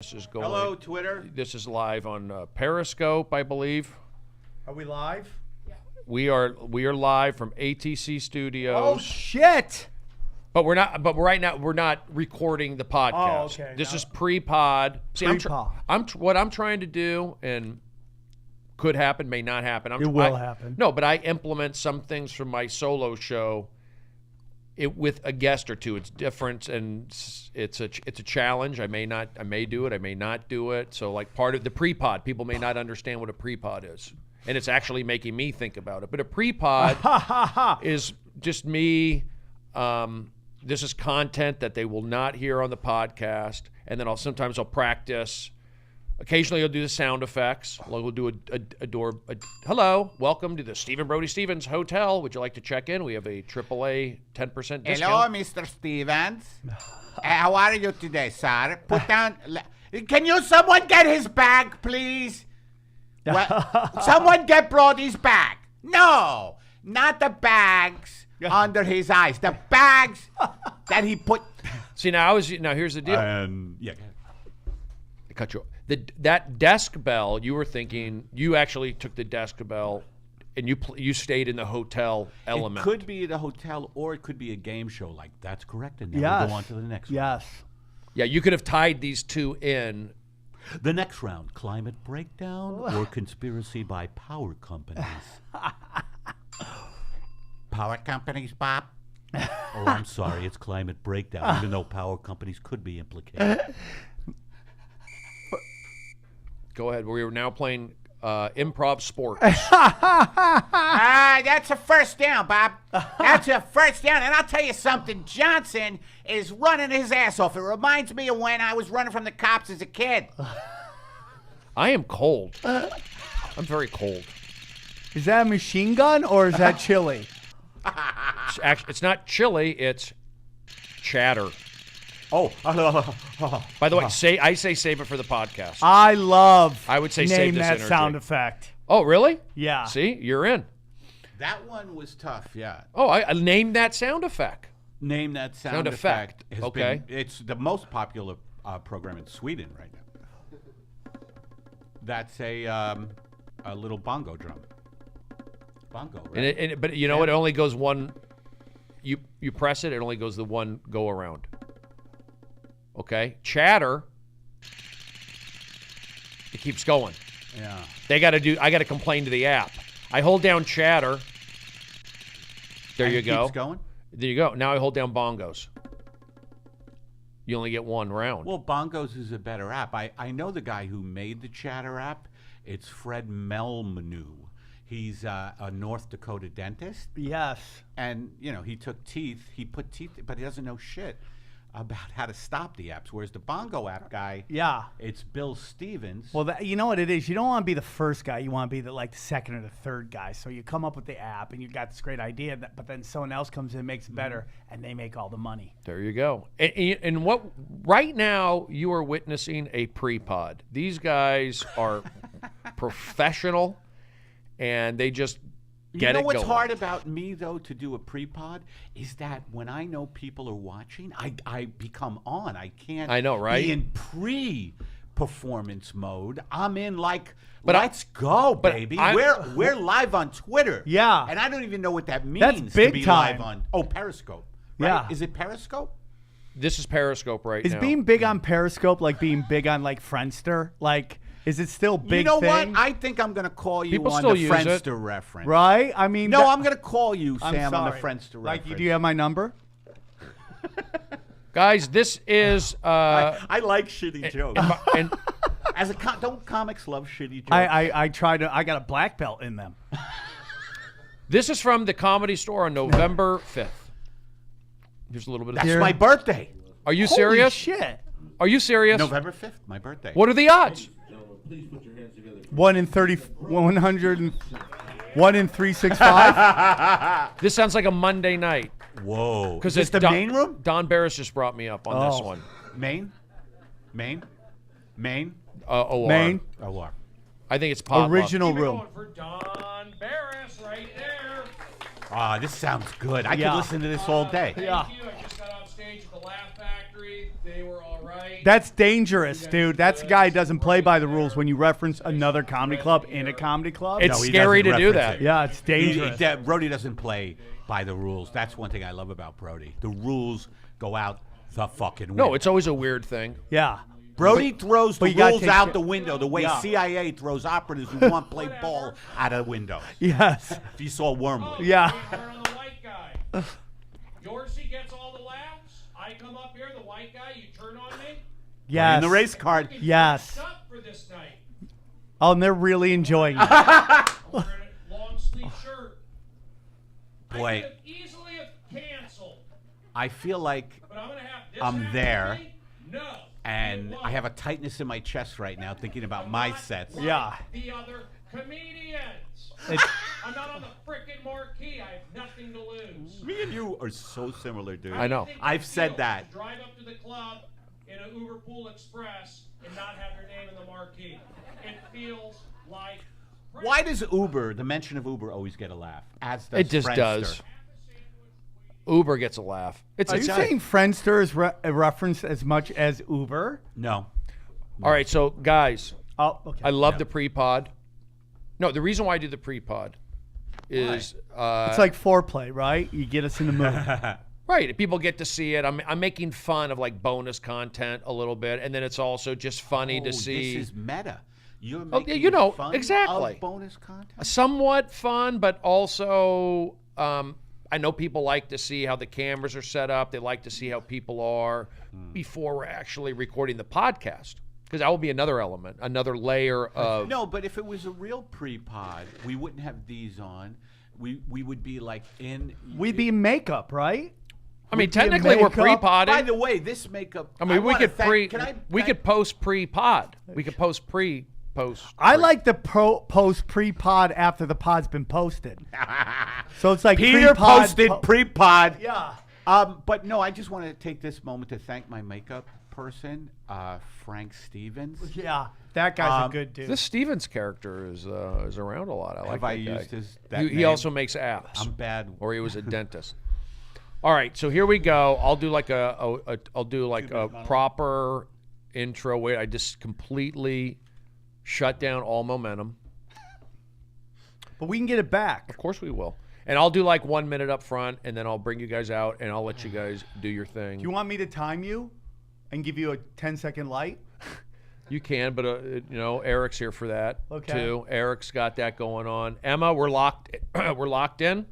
This is going. Hello, Twitter. This is live on Periscope, I believe. Are we live? Yeah. We are live from ATC Studios. Oh shit! But we're not. But right now we're not recording the podcast. Oh, okay. This is pre-pod. See, what I'm trying to do, and could happen, may not happen. It will happen. No, but I implement some things from my solo show. With a guest or two, it's different, and it's a challenge. I may do it, I may not do it. So like part of the pre-pod, people may not understand what a pre-pod is, and it's actually making me think about it. But a pre-pod is just me. This is content that they will not hear on the podcast, and then sometimes I'll practice. Occasionally, I'll do the sound effects. We'll do a door. Hello, welcome to the Stephen Brody Stevens Hotel. Would you like to check in? We have a AAA 10% discount. Hello, Mr. Stevens. How are you today, sir? Put down. Can someone get his bag, please? Someone get Brody's bag. No, not the bags under his eyes. The bags that he put. See, now here's the deal. Yeah. I cut you off. That desk bell, you were thinking, you actually took the desk bell and you stayed in the hotel element. It could be the hotel or it could be a game show. Like, that's correct. And now we'll go on to the next round. Yeah, you could have tied these two in. The next round, climate breakdown or conspiracy by power companies? Power companies, Bob? Oh, I'm sorry. It's climate breakdown, even though power companies could be implicated. Go ahead. We are now playing improv sports. That's a first down, Bob. That's a first down. And I'll tell you something. Johnson is running his ass off. It reminds me of when I was running from the cops as a kid. I am cold. I'm very cold. Is that a machine gun or is that chili? It's not chili. It's chatter. Oh, by the way, I say save it for the podcast. I would say name save this that energy. sound effect. Oh, really? Yeah. See, you're in. That one was tough, yeah. Oh, I named that sound effect. Name that sound effect. Okay. It's the most popular program in Sweden right now. That's a little bongo drum. Bongo, right? But you know what? It only goes one. You press it. It only goes the one go around. Okay, chatter. It keeps going. Yeah. I got to complain to the app. I hold down chatter. There you go. Keeps going. There you go. Now I hold down bongos. You only get one round. Well, bongos is a better app. I know the guy who made the chatter app. It's Fred Melmanu. He's a North Dakota dentist. Yes. And, he took teeth. He put teeth, but he doesn't know shit about how to stop the apps. Whereas the bongo app guy, it's Bill Stevens. Well, you know what it is? You don't want to be the first guy. You want to be the second or the third guy. So you come up with the app and you got this great idea, but then someone else comes in and makes it better, and they make all the money. There you go. And what right now you are witnessing a pre-pod. These guys are professional, and they just get it going. You know what's hard about me, though, to do a pre-pod is that when I know people are watching, I become on. I can't I know, right? be in pre-performance mode. I'm in let's go, baby. We're live on Twitter. Yeah. And I don't even know what that means. That's big to be time. Live on Periscope. Right? Yeah. Is it Periscope? This is Periscope now. Is being big on Periscope like being big on Friendster? Is it still big? You know thing? what? I think I'm going to call you People on still the use Friendster it. reference. Right? I mean, No, I'm going to call you, I'm Sam, on the sorry. Friendster reference. Do you have my number? Guys, this is I like shitty jokes. and Don't comics love shitty jokes? I got a black belt in them. this is from the Comedy Store on November 5th. Here's a little bit of That's my birthday. Are you Holy serious? shit. Are you serious? November 5th, my birthday. What are the odds? Please put your hands together. 1 in 365. This sounds like a Monday night. Whoa. Because Is this the main room? Don Barris just brought me up on this one. Main? OR. Maine. OR. I think it's pop. Original room. Going for Don Barris right there. This sounds good. I could listen to this all day. Yeah. Thank you. I just got on stage at the Laugh Factory. They were all right. That's dangerous, dude. That's a guy who doesn't play by the rules when you reference another comedy club in a comedy club. It's No, he scary to doesn't do reference that. it. Yeah, it's dangerous. Brody doesn't play by the rules. That's one thing I love about Brody. The rules go out the fucking window. No, it's always a weird thing. Yeah. Brody throws the you gotta rules take out shit. the window the way Yeah. CIA throws operatives who want to play ball out of windows. Yes. If you saw Wormley. Yeah. Turn on the white guy. Dorsey gets all the laughs. I come up here, the white guy, you turn on me. Yes. In the race card. Yes. Up for this night. Oh, and they're really enjoying it. Wearing a long sleeve shirt. Boy. I could have easily have canceled, I feel like but I'm gonna have this I'm happen there. to me? No. and it I have a won't. tightness in my chest right now thinking about my Not sets. like Yeah. The other comedians. It's- I'm not on the frickin' marquee. I have nothing to lose. Me and you are so similar, dude. I know. Think I've it said feels that. to drive up to the club in an Uber Pool Express and not have your name in the marquee. It feels like. Why does Uber, the mention of Uber, always get a laugh? As does It just Friendster. does. Uber gets a laugh. It's Are you saying Friendster is referenced as much as Uber? No. All right, so guys, Oh, okay. I love the pre-pod. No, the reason why I do the pre-pod is It's like foreplay, right? You get us in the mood. right. People get to see it. I'm making fun of like bonus content a little bit, and then it's also just funny to see. This is meta. You're Oh, yeah, making you know, fun exactly. of bonus content? Somewhat fun, but also I know people like to see how the cameras are set up. They like to see how people are before we're actually recording the podcast, because that will be another element, another layer of. No, but if it was a real pre-pod, we wouldn't have these on. We would be like in. We'd be in makeup, right? I mean, We'd be in technically we're makeup. pre-podding. By the way, this makeup. I mean, we wanna could thank- Can I we thank- could post pre-pod. We could post post. I like the post pre-pod after the pod's been posted. So it's like Peter pre-pod, posted pre-pod. Yeah. But no, I just want to take this moment to thank my makeup person, Frank Stevens. Yeah. That guy's a good dude. This Stevens character is around a lot. I like Have that I guy. used that He name? also makes apps. I'm bad. Or he was a dentist. All right, so here we go. I'll do like a proper intro. Wait, I just completely shut down all momentum. But we can get it back. Of course we will. And I'll do like 1 minute up front, and then I'll bring you guys out, and I'll let you guys do your thing. Do you want me to time you and give you a 10-second light? You can, but Eric's here for that Okay. too. Eric's got that going on. Emma, we're locked. We're locked in.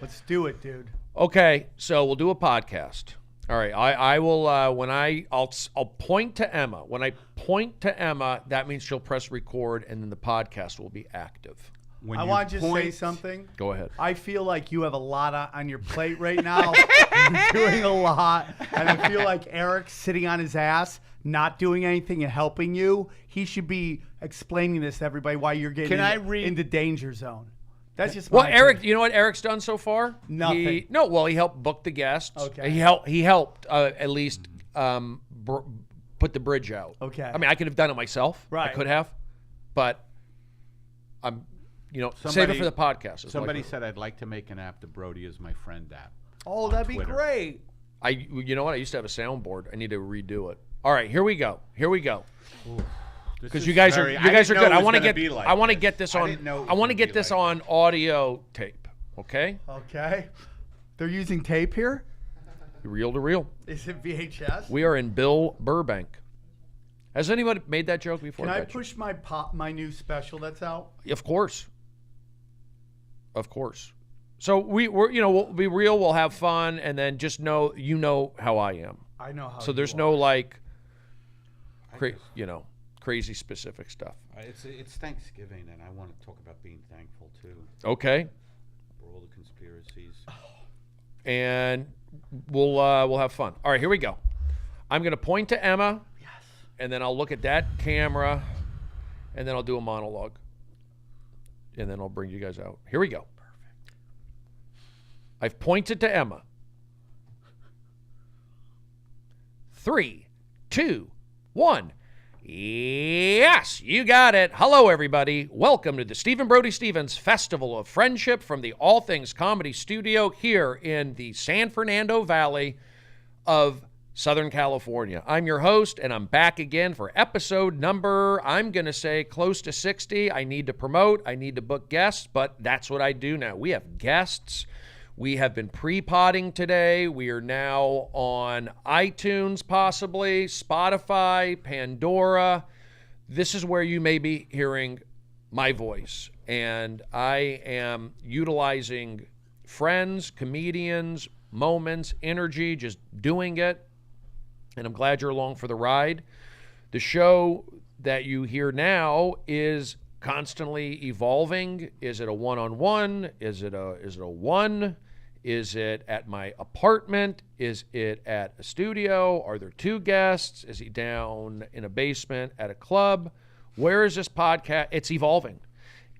Let's do it, dude. Okay, so we'll do a podcast. All right, I will I'll point to Emma. When I point to Emma, that means she'll press record, and then the podcast will be active. When I you want to just say point- something. Go ahead. I feel like you have a lot on your plate right now. You're doing a lot. And I feel like Eric's sitting on his ass, not doing anything and helping you. He should be explaining this to everybody why you're getting Can I read- into danger zone. That's just Well, my Eric, opinion. you know what Eric's done so far? Nothing. He helped book the guests. Okay. He helped at least put the bridge out. Okay. I mean, I could have done it myself. I Right. could have, but I'm, save it Somebody- for the podcast. It's Somebody like- said I'd like to make an app. The Brody is my friend app. Oh, on that'd be Twitter. great. you know what? I used to have a soundboard. I need to redo it. All right, here we go. Because you guys are good. I want to get this on. I want to get this on audio tape. Okay, Okay. They're using tape here? reel to reel. Is it VHS? We are in Bill Burbank. Has anybody made that joke before? Can I Gretchen? push my new special that's out? Of course. Of course. So we'll be real. We'll have fun, and then just know how I am. I know how. So you there's are. no like, crazy specific stuff. It's Thanksgiving, and I want to talk about being thankful too Okay, for all the conspiracies. and we'll have fun. All right, here we go. I'm gonna point to Emma. Yes. And then I'll look at that camera, and then I'll do a monologue, and then I'll bring you guys out. Here we go. Perfect. I've pointed to Emma. 3, 2, 1. Yes, you got it. Hello, everybody. Welcome to the Stephen Brody Stevens Festival of Friendship from the All Things Comedy Studio here in the San Fernando Valley of Southern California. I'm your host, and I'm back again for episode number, I'm going to say, close to 60. I need to promote. I need to book guests, but that's what I do now. We have guests. We have been pre-podding today. We are now on iTunes, possibly, Spotify, Pandora. This is where you may be hearing my voice. And I am utilizing friends, comedians, moments, energy, just doing it. And I'm glad you're along for the ride. The show that you hear now is constantly evolving. Is it a one-on-one? Is it a one? Is it at my apartment? Is it at a studio? Are there two guests? Is he down in a basement at a club? Where is this podcast? It's evolving.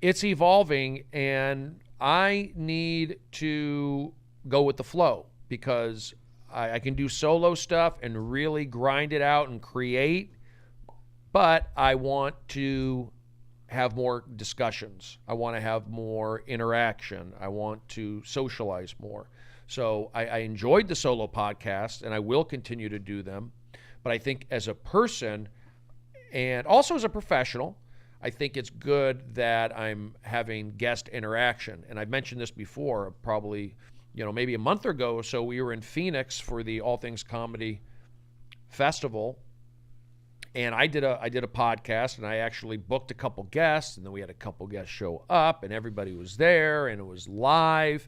It's evolving, and I need to go with the flow because I can do solo stuff and really grind it out and create, but I want to have more discussions. I want to have more interaction. I want to socialize more. So I enjoyed the solo podcast, and I will continue to do them. But I think as a person and also as a professional, I think it's good that I'm having guest interaction. And I've mentioned this before, probably, maybe a month ago or so, we were in Phoenix for the All Things Comedy Festival. And I did a podcast, and I actually booked a couple guests, and then we had a couple guests show up, and everybody was there, and it was live.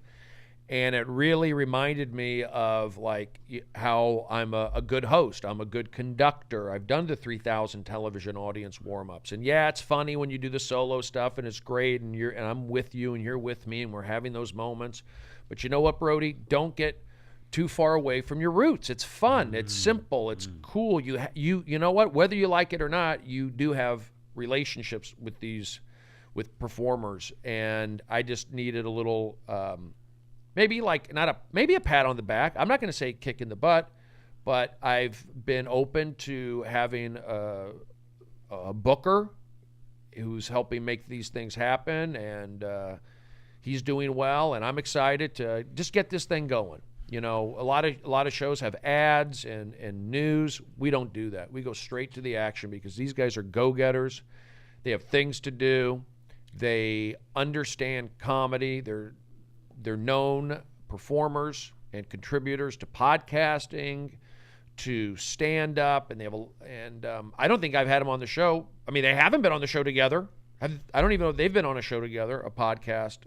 And it really reminded me of like how I'm a good host. I'm a good conductor. I've done the 3,000 television audience warm-ups. And yeah, it's funny when you do the solo stuff, and it's great, and I'm with you, and you're with me, and we're having those moments. But you know what, Brody? Don't get too far away from your roots. It's fun. It's simple. It's cool. You know what? Whether you like it or not, you do have relationships with performers, and I just needed a little. Maybe a pat on the back. I'm not going to say kick in the butt, but I've been open to having a booker who's helping make these things happen, and he's doing well, and I'm excited to just get this thing going. A lot of shows have ads and news. We don't do that. We go straight to the action because these guys are go-getters. They have things to do. They understand comedy. They're known performers and contributors to podcasting, to stand-up, and I don't think I've had them on the show. I mean, they haven't been on the show together. I don't even know if they've been on a show together, a podcast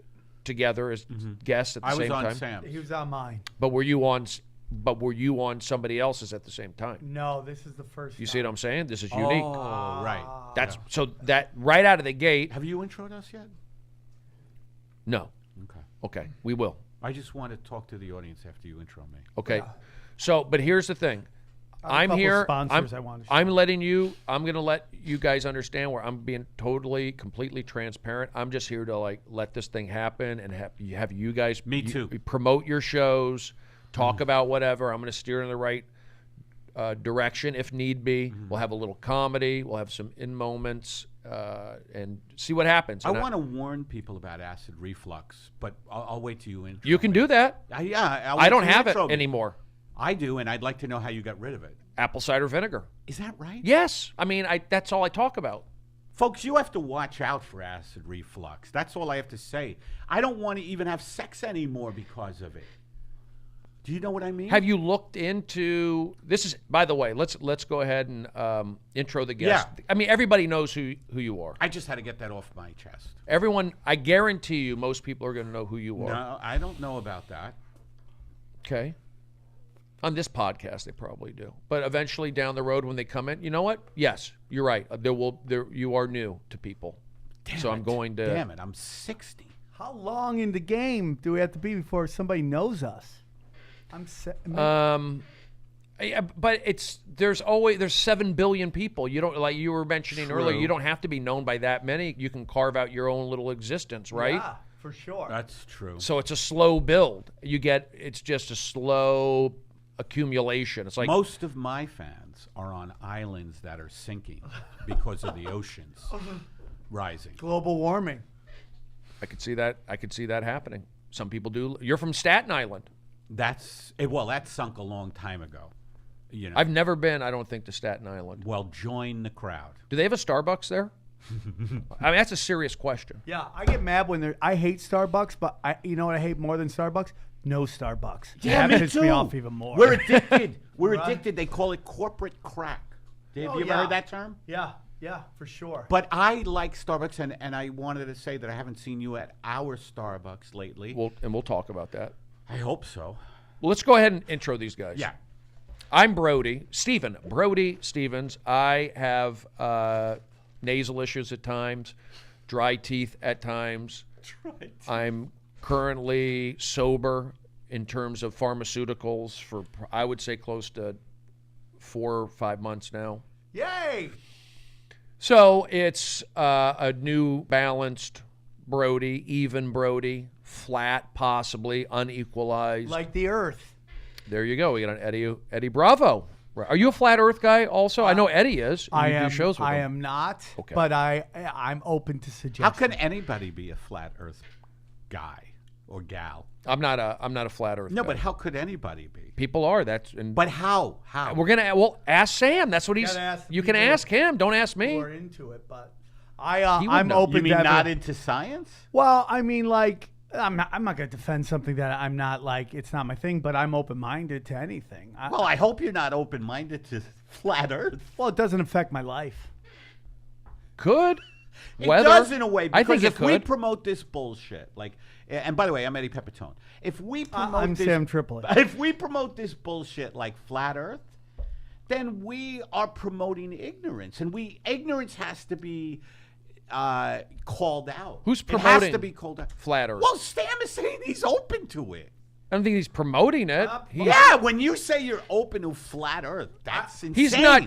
together as guests at the same time. I was on Sam's. He was on mine. But were you on somebody else's at the same time? No, this is the first You time. see what I'm saying? This is unique. Oh, right. So that right out of the gate. Have you introed us yet? No. Okay, we will. I just want to talk to the audience after you intro me. Okay. So, but here's the thing. I'm couple here. sponsors I want to I'm letting you. I'm going to let you guys understand where I'm being totally, completely transparent. I'm just here to let this thing happen and have you guys. Me too. Promote your shows, talk about whatever. I'm going to steer in the right direction if need be. We'll have a little comedy. We'll have some in moments and see what happens. I want to warn people about acid reflux, but I'll wait till you intro. You can do that. I don't have it anymore. I do, and I'd like to know how you got rid of it. Apple cider vinegar. Is that right? Yes. I mean, that's all I talk about. Folks, you have to watch out for acid reflux. That's all I have to say. I don't want to even have sex anymore because of it. Do you know what I mean? Have you looked into this? Is, by the way, let's go ahead and intro the guest. Yeah. I mean, everybody knows who you are. I just had to get that off my chest. Everyone, I guarantee you, most people are going to know who you are. No, I don't know about that. Okay. On this podcast, they probably do. But eventually, down the road, when they come in, you know what? Yes, you're right. You are new to people. I'm going to. Damn it! I'm 60. How long in the game do we have to be before somebody knows us? Yeah, but there's 7 billion people. You don't, like you were mentioning earlier, you don't have to be known by that many. You can carve out your own little existence, right? Yeah, for sure. That's true. So it's a slow build. It's just a slow accumulation. It's like most of my fans are on islands that are sinking because of the oceans rising. Global warming. I could see that happening. Some people do. You're from Staten Island. That sunk a long time ago. You know. I've never been, I don't think, to Staten Island. Well, join the crowd. Do they have a Starbucks there? I mean, that's a serious question. Yeah, I get mad when I hate Starbucks, but you know what I hate more than Starbucks? No Starbucks. Yeah, that me pisses too. me off even more. We're addicted. We're Right. addicted. They call it corporate crack. Have you ever yeah. heard that term? Yeah, for sure. But I like Starbucks, and I wanted to say that I haven't seen you at our Starbucks lately. We'll talk about that. I hope so. Well, let's go ahead and intro these guys. Yeah. I'm Brody. Brody Stevens. I have nasal issues at times, dry teeth at times. I'm currently sober in terms of pharmaceuticals for, I would say, close to 4 or 5 months now. Yay! So it's a new balanced Brody, even Brody, flat possibly, unequalized. Like the Earth. There you go. We got an Eddie Bravo. Are you a flat Earth guy also? I know Eddie is. I You do am. shows with I him. am not. Okay. But I'm open to suggestions. How can anybody be a flat Earth guy or gal? I'm not a flat Earth. No, guy. but how could anybody be? People are. But But how? How? we're gonna ask Sam. That's what he's. Gotta ask the You can people ask him. Don't ask who me. are into it? But He would I'm know. open You mean to not every- into science? Well, I mean, like I'm not going to defend something that I'm not like. It's not my thing, but I'm open minded to anything. Well, I hope you're not open-minded to flat Earth. Well, it doesn't affect my life. Could. It Weather, does in a way, I because think if it we could. promote this bullshit, like, and by the way, I'm Eddie Pepitone. If we promote I'm this, Sam Tripoli. If we promote this bullshit like flat Earth, then we are promoting ignorance, and ignorance has to be called out. Who's It has promoting to be called out. flat Earth? Well, Sam is saying he's open to it. I don't think he's promoting it. Yeah, when you say you're open to flat Earth, that's insane.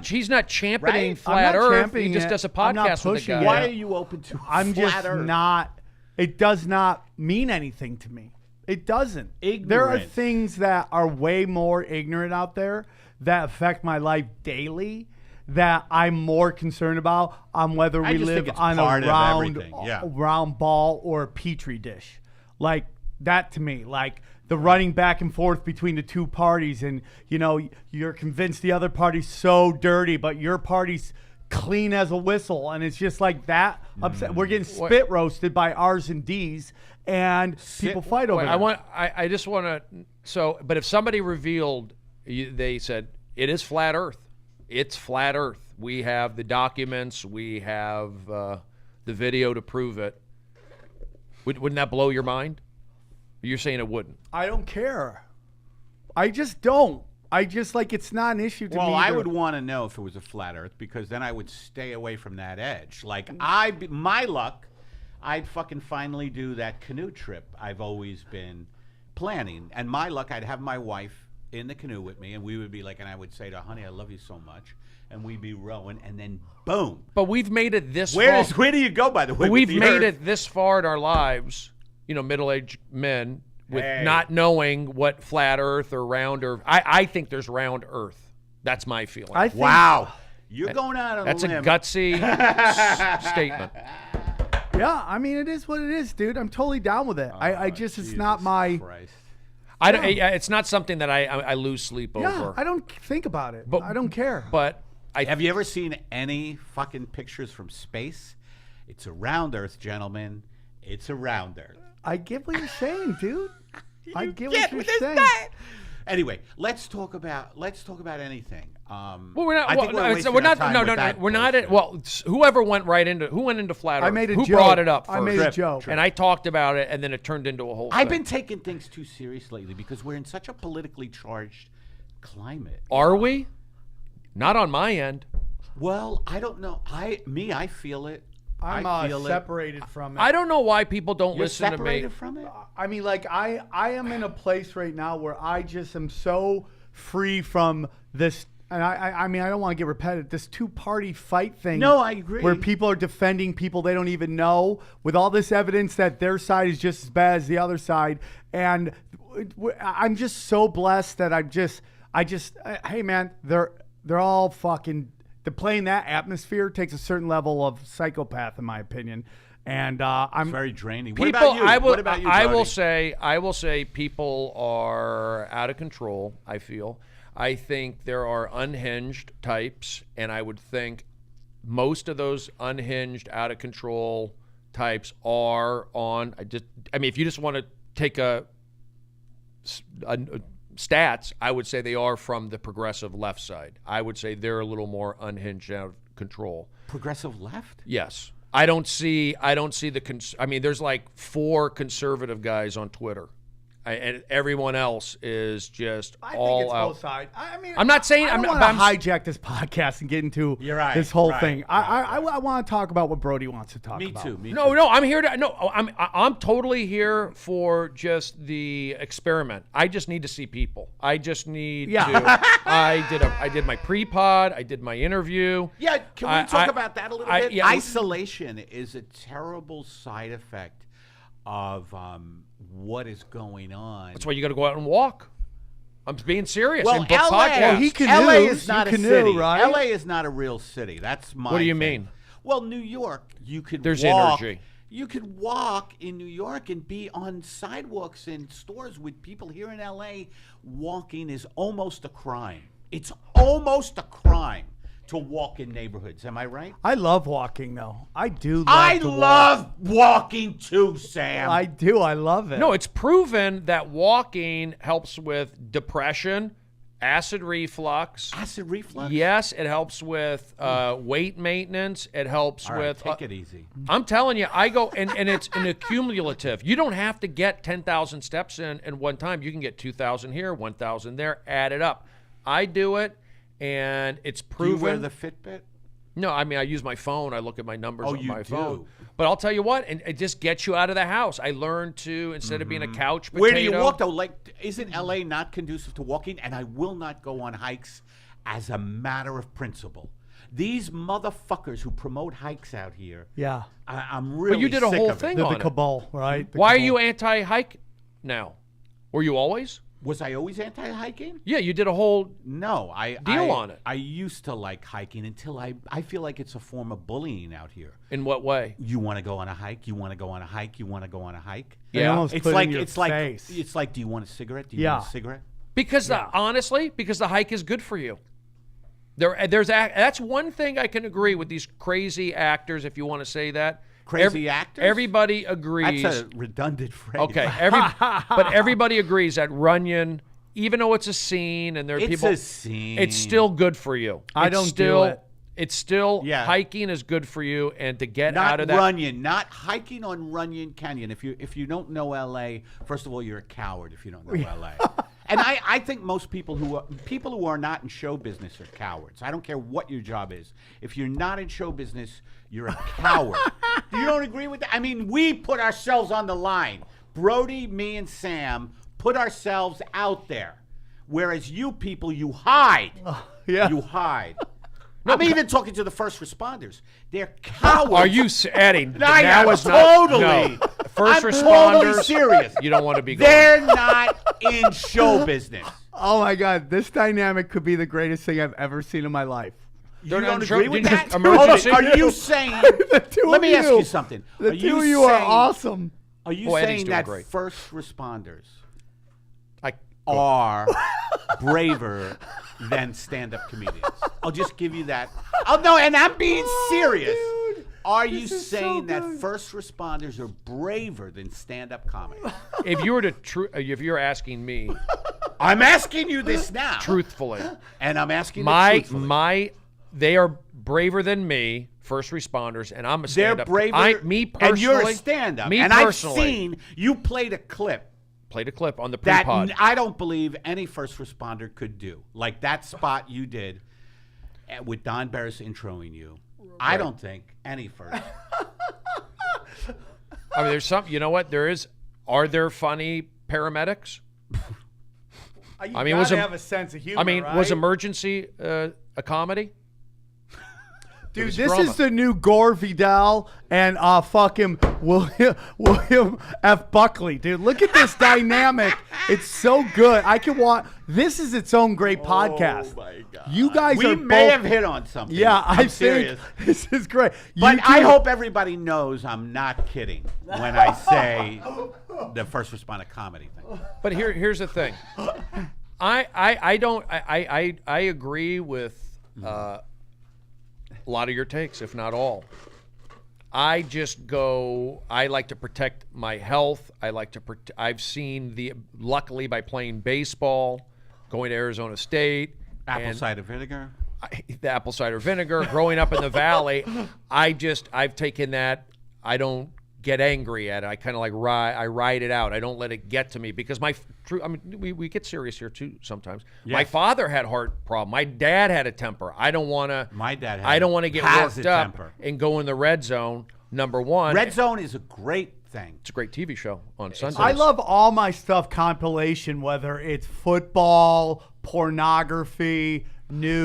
He's not championing Right? flat I'm not Earth. He championing just it. does a I'm not podcast with the pushing guy. it. Why are you open to I'm flat just Earth? not. It does not mean anything to me. It doesn't. There are Ignorant. things that are way more ignorant out there that affect my life daily that I'm more concerned about on whether I we just live think it's on part a of round, everything, yeah. round ball or a petri dish. Like that to me, like the running back and forth between the two parties, and you're convinced the other party's so dirty, but your party's clean as a whistle, and it's just like that. Upset. We're getting spit roasted by R's and D's, and people fight over Wait, it. I just want to. So, but if somebody revealed, they said it is flat Earth. It's flat Earth. We have the documents. We have the video to prove it. Wouldn't that blow your mind? You're saying it wouldn't. I don't care. I just don't. I just it's not an issue to me. Well, I either. would want to know if it was a flat Earth, because then I would stay away from that edge. Like my luck, I'd fucking finally do that canoe trip I've always been planning, and my luck, I'd have my wife in the canoe with me, and we would be like, and I would say to her, "Honey, I love you so much," and we'd be rowing, and then boom. But we've made it this Where far. do you go, by the way? But with we've the made Earth? it this far in our lives, middle-aged men, with Hey. not knowing what flat Earth or round Earth. I think there's round Earth. That's my feeling. I think, Wow, you're going out on That's a a limb. gutsy statement. Yeah, I mean, it is what it is, dude. I'm totally down with it. I just, it's not Jesus my. Christ. I don't, it's not something that I lose sleep Yeah, over. I don't think about it. But- I don't care. But Have you ever seen any fucking pictures from space? It's a round Earth, gentlemen. It's a round Earth. I get what you're saying, dude. I get Get what you're with this saying. guy. Anyway, let's talk about anything. well, we're not. I think well, we're no, wasting we're our not. time No, with no, no. that We're not. bullshit. Well, whoever went into flat Earth. I made a who joke. brought it up first? I made a joke. And I talked about it, and then it turned into a whole. I've thing. been taking things too serious lately because we're in such a politically charged climate. Are we? Not on my end. Well, I don't know. I feel it. I'm I feel separated from it. I don't know why people don't You're listen to me. separated from it. I mean, I am in a place right now where I just am so free from this. And I mean, I don't want to get repetitive. This two-party fight thing. No, I agree. Where people are defending people they don't even know with all this evidence that their side is just as bad as the other side. And I'm just so blessed that hey man, they're all fucking. Playing that atmosphere takes a certain level of psychopath, in my opinion. And I'm It's very draining. People, what about you? I will. What about you, I will Brody? say. I will say. People are out of control. I feel. I think there are unhinged types, and I would think most of those unhinged, out of control types are on. I mean, if you just want to take a stats, I would say they are from the progressive left side. I would say they're a little more unhinged, out of control. Progressive left? Yes. I don't see I mean, there's like 4 conservative guys on Twitter. And everyone else is just I all think it's out. both sides. I mean, I'm not saying I I'm don't not want to hijack this podcast and get into You're right, this whole right, thing. right, I want to talk about what Brody wants to talk Me about. too. Me No, too. no, I'm here to no. I'm totally here for just the experiment. I just need to see people. I just need Yeah. to. I did my pre-pod. I did my interview. Yeah, can we talk about that a little bit? yeah. Isolation is a terrible side effect of what is going on. That's why you got to go out and walk. I'm being serious. Well, and book LA, podcasts. Well, he canoes. LA is not You a canoe, city. right? LA is not a real city. That's my What do you thing. mean? Well, New York, you could There's walk. energy. You could walk in New York and be on sidewalks in stores with people. Here in LA, walking is almost a crime. It's almost a crime to walk in neighborhoods. Am I right? I love walking, though. I do love I to walk. love walking too, Sam. I do. I love it. No, it's proven that walking helps with depression, acid reflux. Acid reflux? Yes, it helps with weight maintenance. It helps All right, with. take it easy. I'm telling you, I go and it's an accumulative. You don't have to get 10,000 steps in one time. You can get 2,000 here, 1,000 there. Add it up. I do it, and it's Do you wear proven. the Fitbit? No, I mean, I use my phone. I look at my numbers Oh, on you my phone. do? But I'll tell you what, and it just gets you out of the house. I learned to, instead of being a couch potato. Where do you walk, though? Like, isn't LA not conducive to walking? And I will not go on hikes as a matter of principle. These motherfuckers who promote hikes out here, Yeah. I'm really But you did a sick whole of it. thing The on it. cabal, right? The Why are cabal. you anti-hike now? Were you always? Was I always anti-hiking? Yeah, you did a whole. No, Deal on it. I used to like hiking until I feel like it's a form of bullying out here. In what way? You want to go on a hike? You want to go on a hike? You want to go on a hike? They Yeah. almost It's put it like in your it's like face. it's like. Do you want a cigarette? Do you Yeah. want a cigarette? Because honestly, because the hike is good for you. That's one thing I can agree with these crazy actors, if you want to say that. Crazy actors? Everybody agrees. That's a redundant phrase. Okay, but everybody agrees that Runyon, even though it's a scene and there are It's people, a scene. it's still good for you. I It's don't do still, it. It's still Yeah. hiking is good for you, and to get Not out of that. Runyon, not hiking on Runyon Canyon. If you don't know LA, first of all, you're a coward if you don't know LA. And I think most people who are not in show business are cowards. I don't care what your job is. If you're not in show business, you're a coward. You don't agree with that? I mean, we put ourselves on the line. Brody, me, and Sam put ourselves out there. Whereas you people, you hide. yeah. You hide. I'm even talking to the first responders. They're cowards. Are you adding? I now am is not- totally. no. First I'm responders. totally serious. You don't want to be going. They're not in show business. Oh my God, this dynamic could be the greatest thing I've ever seen in my life. You They're don't not agree in with show- that? didn't you- emergency? Hold on. Are you saying? The two Let of me ask you. you something. The Are two of you you are saying- awesome. Are you Oh, Eddie's saying doing that great. first responders I, are braver than stand-up comedians? I'll just give you that. Oh no, and I'm being serious. dude. Are you This is so saying that good. first responders are braver than stand-up comics? if you were to, if you're asking me I'm asking you this now. truthfully, And I'm asking you truthfully. they are braver than me, first responders, and I'm a They're stand-up. braver. Me personally, and you're a stand-up. Me and personally, I've seen you played a clip played a clip on the that pre-pod. I don't believe any first responder could do. Like that spot you did with Don Barris introing you. I don't think any first. I mean, there's some. You know what? Are there funny paramedics? You I mean, was gotta a- have a sense of humor. I mean, right? was Emergency a comedy? Dude, was this drama. is the new Gore Vidal and fucking William F. Buckley. Dude, look at this dynamic. It's so good. I can watch. This is its own great podcast. Oh my God. You guys we are may both, have hit on something. Yeah, I'm I think serious. this is great. But You I two- hope everybody knows I'm not kidding when I say the first responder comedy thing. But here's the thing. I don't. I agree with a lot of your takes, if not all. I like to protect my health. I've seen luckily by playing baseball, going to Arizona State. Apple cider vinegar. The apple cider vinegar, growing up in the Valley, I've taken that. I don't get angry at it. I kind of I ride it out. I don't let it get to me because we get serious here too sometimes. Yes. My father had heart problem. My dad had a temper. I don't want to get worked up and go in the red zone. Number one. Red Zone is a great thing. It's a great TV show on Sundays. I love all my stuff compilation, whether it's football, pornography, news.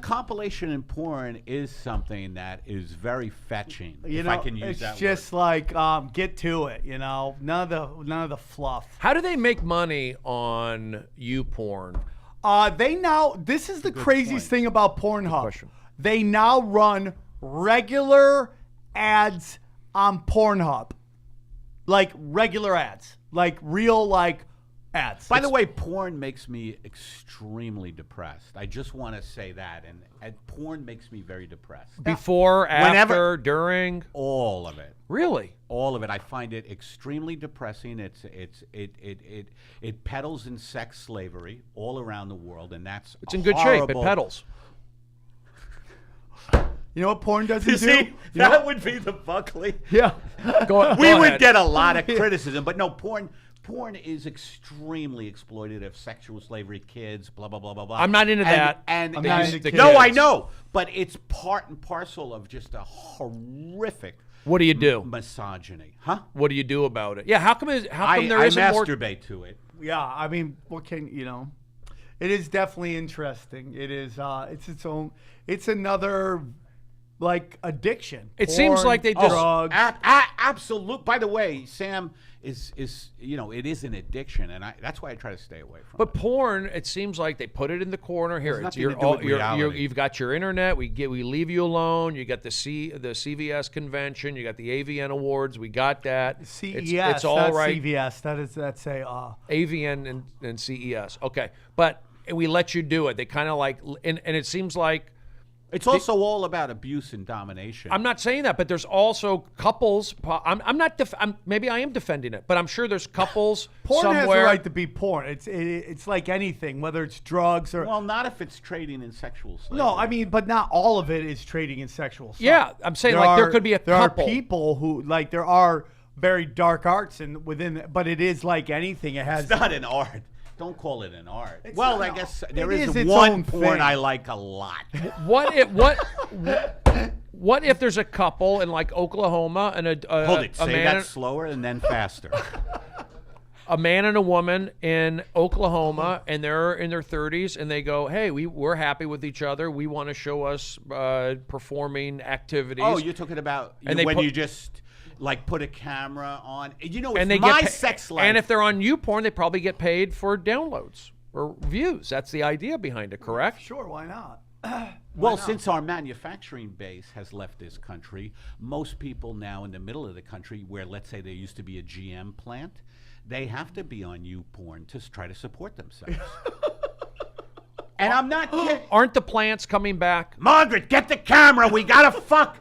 Compilation and porn is something that is very fetching. If I can use that word. It's just like get to it. None of the fluff. How do they make money on YouPorn? This is the craziest thing about Pornhub. They now run regular ads on Pornhub, like regular ads, like real ads. By the way, porn makes me extremely depressed. I just want to say that, and porn makes me very depressed. Before, after, during, all of it. Really, all of it. I find it extremely depressing. It peddles in sex slavery all around the world, and it's in good shape. It peddles. You know what porn doesn't do? See, that would be the Buckley. Yeah. We would get a lot of criticism, but no, porn is extremely exploitative, sexual slavery, kids, blah, blah, blah, blah, blah. I'm not into that. I'm not into kids. No, I know, but it's part and parcel of just a horrific What do you do? Misogyny. Huh? What do you do about it? Yeah, how come there isn't more? I masturbate to it. Yeah, I mean, it is definitely interesting. It is, it's another addiction. It seems like they just drugs. Absolute. By the way, Sam is it is an addiction, and that's why I try to stay away from it. But porn, it seems like they put it in the corner. Here, you've got your internet. We leave you alone. You got the CVS convention. You got the AVN awards. We got that. CES. It's all right. CVS. That's AVN and CES. Okay, but we let you do it. They kind of and it seems like. It's also all about abuse and domination. I'm not saying that, but there's also couples. Maybe I am defending it, but I'm sure there's couples porn somewhere. Has the right to be porn. It's like anything, whether it's drugs or. Well, not if it's trading in sexual slavery. No, I mean, but not all of it is trading in sexual slavery. Yeah, I'm saying there could be a couple. There are people who there are very dark arts but it is like anything. It's not an art. Don't call it an art. I guess there is its one own porn thing. I like a lot. What if there's a couple in Oklahoma and Hold it. Say that slower and then faster. A man and a woman in Oklahoma, and they're in their 30s, and they go, "Hey, we're happy with each other. We want to show us performing activities." Oh, you're talking about you just. Put a camera on, and they my sex life. And if they're on YouPorn, they probably get paid for downloads or views. That's the idea behind it, correct? Sure, why not? Since our manufacturing base has left this country, most people now in the middle of the country, where let's say there used to be a GM plant, they have to be on YouPorn to try to support themselves. And I'm not kidding. Aren't the plants coming back? Margaret, get the camera. We gotta fuck.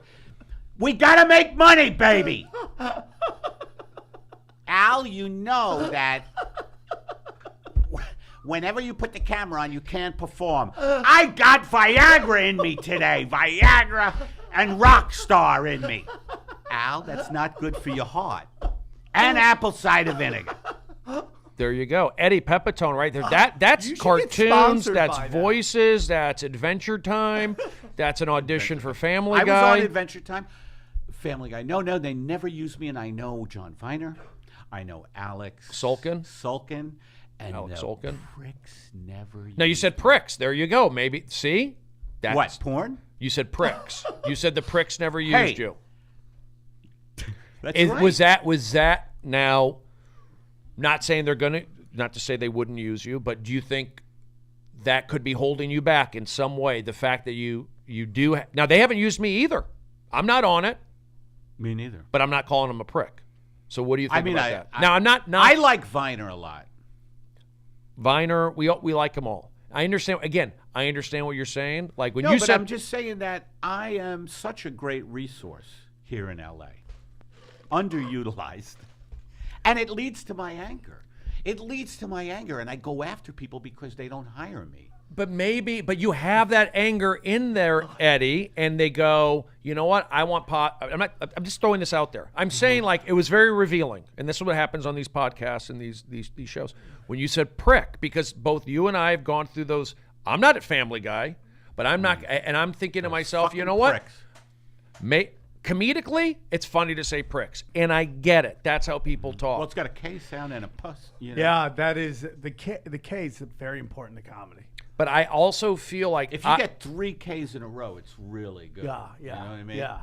We gotta make money, baby. Al, you know that whenever you put the camera on, you can't perform. I got Viagra in me today. Viagra and Rockstar in me. Al, that's not good for your heart. And apple cider vinegar. There you go. Eddie Pepitone right there. That's cartoons, that's voices, that's Adventure Time, that's an audition for Family Guy. I was on Adventure Time. Family Guy. No, they never used me, and I know John Viner. I know Alex Sulkin. And Alex Sulkin. Pricks never used No, you said pricks. There you go. Maybe. See? What, porn? You said pricks. You said the pricks never used you. That's right. Was that now, not saying not to say they wouldn't use you, but do you think that could be holding you back in some way? The fact that you do. Now, they haven't used me either. I'm not on it. Me neither. But I'm not calling him a prick. So what do you think about that? Now, I'm not. I like Viner a lot. Viner, we like them all. I understand. Again, I understand what you're saying. Like when No, you but said, I'm just saying that I am such a great resource here in LA, underutilized, and it leads to my anger. It leads to my anger, and I go after people because they don't hire me. but you have that anger in there, Eddie, and they go, you know what? I want pot. I'm just throwing this out there. I'm saying like it was very revealing, and this is what happens on these podcasts and these shows when you said prick, because both you and I have gone through those. I'm not a Family Guy, but I'm not, and I'm thinking to myself, you know what? Pricks. Comedically, it's funny to say pricks, and I get it. That's how people talk. Well, it's got a K sound and a puss. You know? Yeah, that is the K. The K is very important to comedy. But I also feel like If you get 3 Ks in a row, it's really good. Yeah, You know what I mean? yeah.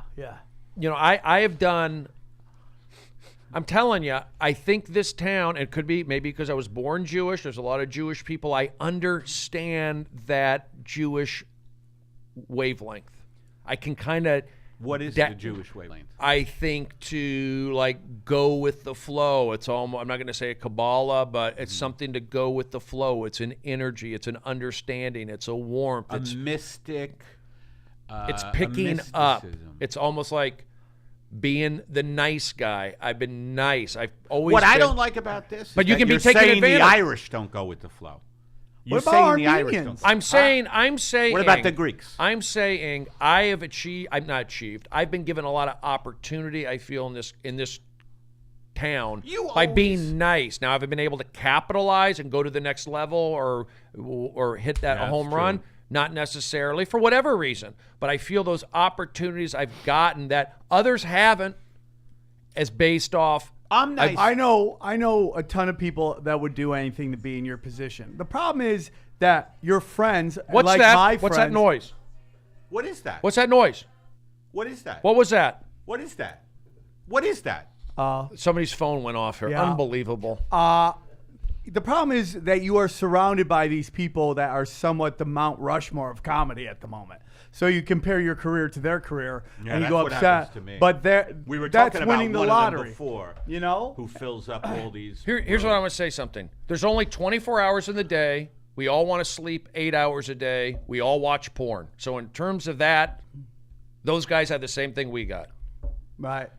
you know, I have done. I'm telling you, I think this town, it could be maybe because I was born Jewish. There's a lot of Jewish people. I understand that Jewish wavelength. I can kind of. What is the Jewish wavelength? I think to like go with the flow. It's almost, I'm not going to say a Kabbalah, but it's something to go with the flow. It's an energy. It's an understanding. It's a warmth. A It's mystic. it's a picking up. mysticism. It's almost like being the nice guy. I've been nice. I've always. What I been- don't like about this, But is you that can be you're taken saying advantage. the Irish don't go with the flow. You're What about saying the Irish Armenians? don't. I'm saying. What about the Greeks? I'm saying I have achieved. I'm not achieved. I've been given a lot of opportunity. I feel in this town You by always- being nice. Now, have I been able to capitalize and go to the next level or hit that Yeah, home that's run? true. Not necessarily for whatever reason, but I feel those opportunities I've gotten that others haven't, as based off. I'm nice. I know a ton of people that would do anything to be in your position. The problem is that your friends, What's like that? my What's friends, that noise? What is that? What's that noise? What is that? What was that? What is that? What is that? Somebody's phone went off here. Yeah. Unbelievable. The problem is that you are surrounded by these people that are somewhat the Mount Rushmore of comedy at the moment. So you compare your career to their career, Yeah, and you that's go what upset. happens to me. But We were that's talking about winning the one of them lottery. before, You know? who fills up all these. Here's what I want to say something. There's only 24 hours in the day. We all want to sleep 8 hours a day. We all watch porn. So in terms of that, those guys have the same thing we got. Right.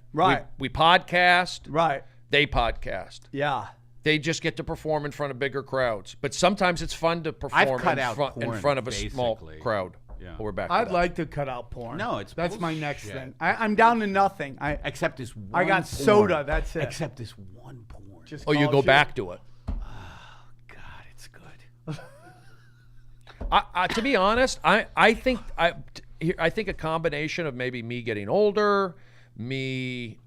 We podcast. Right. They podcast. Yeah. They just get to perform in front of bigger crowds. But sometimes it's fun to perform cut in, out in porn, front of a small basically. crowd. Yeah. We're back to I'd that. like to cut out porn. No, it's that's my next bullshit. thing. I'm down to nothing. Except this one I got porn. soda, that's it. Except this one porn. Just Oh, you call go it back to it. God, it's good. To be honest, I think a combination of maybe me getting older, me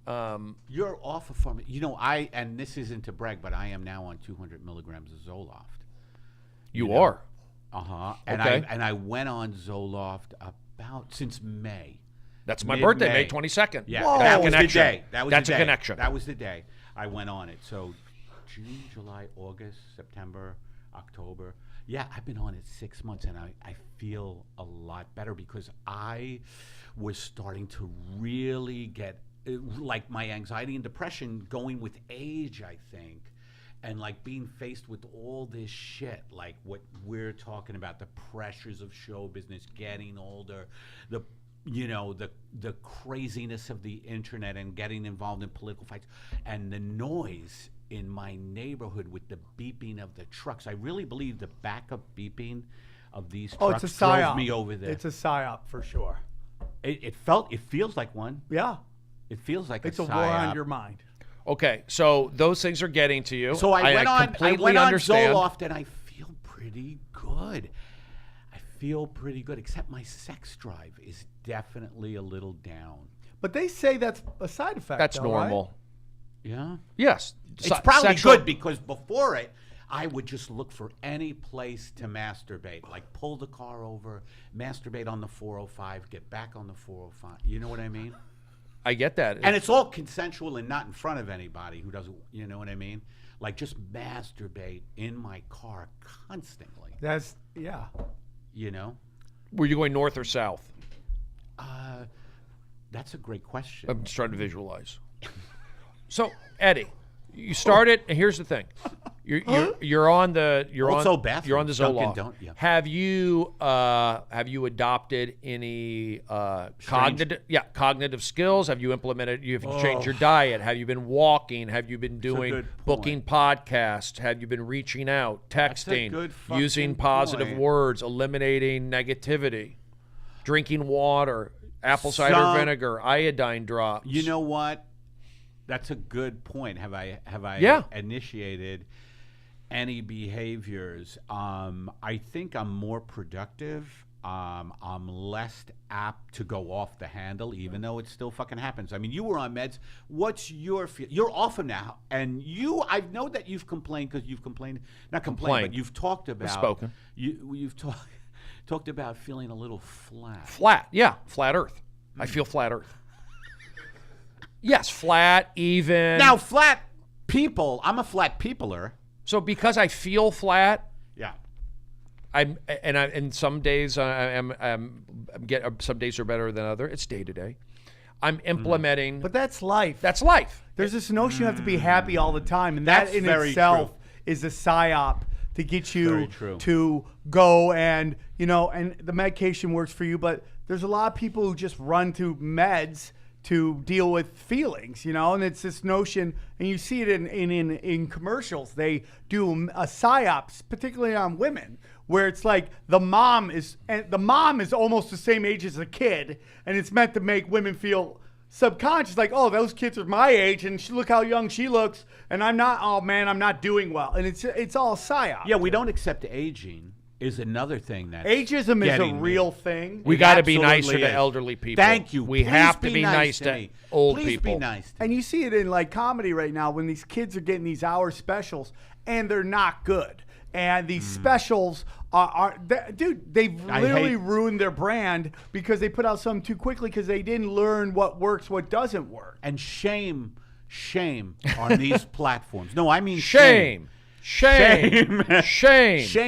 You're off of pharma. You know, and this isn't to brag, but I am now on 200 milligrams of Zoloft. you are. And Okay. I went on Zoloft since May. That's my birthday, May Mid-May. 22nd. Yeah, Whoa. that was the Connection. day. That's the a day. connection. That was the day I went on it. So June, July, August, September, October. Yeah, I've been on it 6 months, and I feel a lot better because I was starting to really get like my anxiety and depression going with age, I think. And like being faced with all this shit, like what we're talking about, the pressures of show business, getting older, the craziness of the internet and getting involved in political fights, and the noise in my neighborhood with the beeping of the trucks. I really believe the backup beeping of these Oh, trucks it's a drove psyop. me over there. It's a psyop for sure. It feels like one. Yeah. It feels like It's a war psyop. on your mind. Okay, so those things are getting to you. So I completely went on understand. Zoloft, and I feel pretty good. Except my sex drive is definitely a little down. But they say that's a side effect. That's though, normal. Yeah. Yes. It's probably Sexual- good because before it, I would just look for any place to masturbate, like pull the car over, masturbate on the 405, get back on the 405. You know what I mean? I get that. And it's all consensual and not in front of anybody who doesn't, you know what I mean? Like just masturbate in my car constantly, That's yeah. you know? Were you going north or south? That's a great question. I'm just trying to visualize. So, Eddie, you started, and here's the thing. You're on the Also on bathrooms. you're on the Dunkin' Zoloft. don't- yeah. Have you adopted any cognitive skills? Have you implemented? Have you changed your diet? Have you been walking? Have you been doing good booking podcasts? Have you been reaching out, texting, good using fucking positive point. words, eliminating negativity, drinking water, apple cider vinegar, iodine drops? You know what? That's a good point. Have I Yeah. initiated any behaviors? I think I'm more productive. I'm less apt to go off the handle, even though it still fucking happens. I mean, you were on meds. What's your feel? You're off them now, and I know that you've complained because you've complained, not complained, but you've talked about spoken. You've talked about feeling a little flat. Flat, yeah, flat Earth. I feel flat Earth. Yes, flat, even. Now, flat people. I'm a flat peopler. So because I feel flat, Yeah. and some days some days are better than others. It's day to day. I'm implementing. But that's life. That's life. There's this notion you have to be happy all the time, and That's that in very itself true. is a psyop to get Very you true. to go and and the medication works for you, but there's a lot of people who just run to meds to deal with feelings, and it's this notion, and you see it in commercials. They do a psyops, particularly on women, where it's like the mom is almost the same age as the kid, and it's meant to make women feel subconscious, like, oh, those kids are my age, and look how young she looks, and I'm not. Oh man, I'm not doing well, and it's all psyop. Yeah, we don't accept aging is another thing that Ageism is a getting real me. thing. We It got to be nicer absolutely to is. elderly people. Thank you. We Please have to be nice to me. old Please people. be nice to me. And you see it in like comedy right now when these kids are getting these hour specials and they're not good. And these specials dude, they've literally ruined their brand because they put out something too quickly because they didn't learn what works, what doesn't work. And shame on these platforms. No, I mean Shame Shame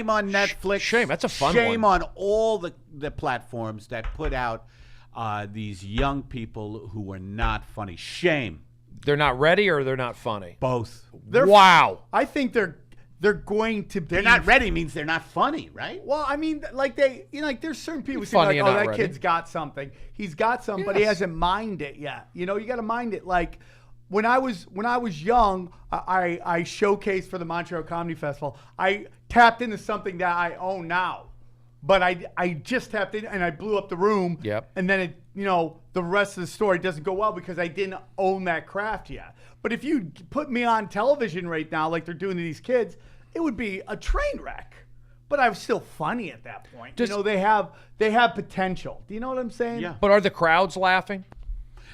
on Netflix. Shame. That's a fun Shame one. on all the platforms that put out these young people who are not funny. Shame. They're not ready or they're not funny. Both. Wow. I think they're going to be. They're not ready means they're not funny, right? Well, I mean, like there's certain people who say Funny like, and oh, not that ready. kid's got something. He's got something, but he hasn't mined it yet. You got to mind it. Like when I was young, I showcased for the Montreal Comedy Festival. I tapped into something that I own now, but I just tapped in and I blew up the room. Yep. And then it, the rest of the story doesn't go well because I didn't own that craft yet. But if you put me on television right now, like they're doing to these kids, it would be a train wreck. But I was still funny at that point. They have potential. Do you know what I'm saying? Yeah. But are the crowds laughing?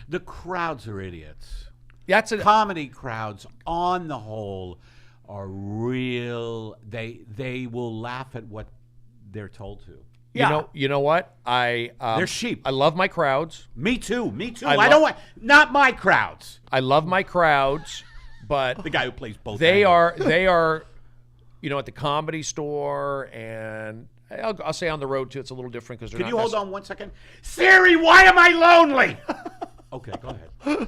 The crowds are idiots. That's a Comedy crowds, on the whole, are real. They will laugh at what they're told to. You know what? They're sheep. I love my crowds. Me too. I don't want not my crowds. I love my crowds, but The guy who plays both. they angles. are at the Comedy Store, and I'll say on the road too. It's a little different because they're Can not you hold on 1 second? Siri, why am I lonely? Okay, go ahead.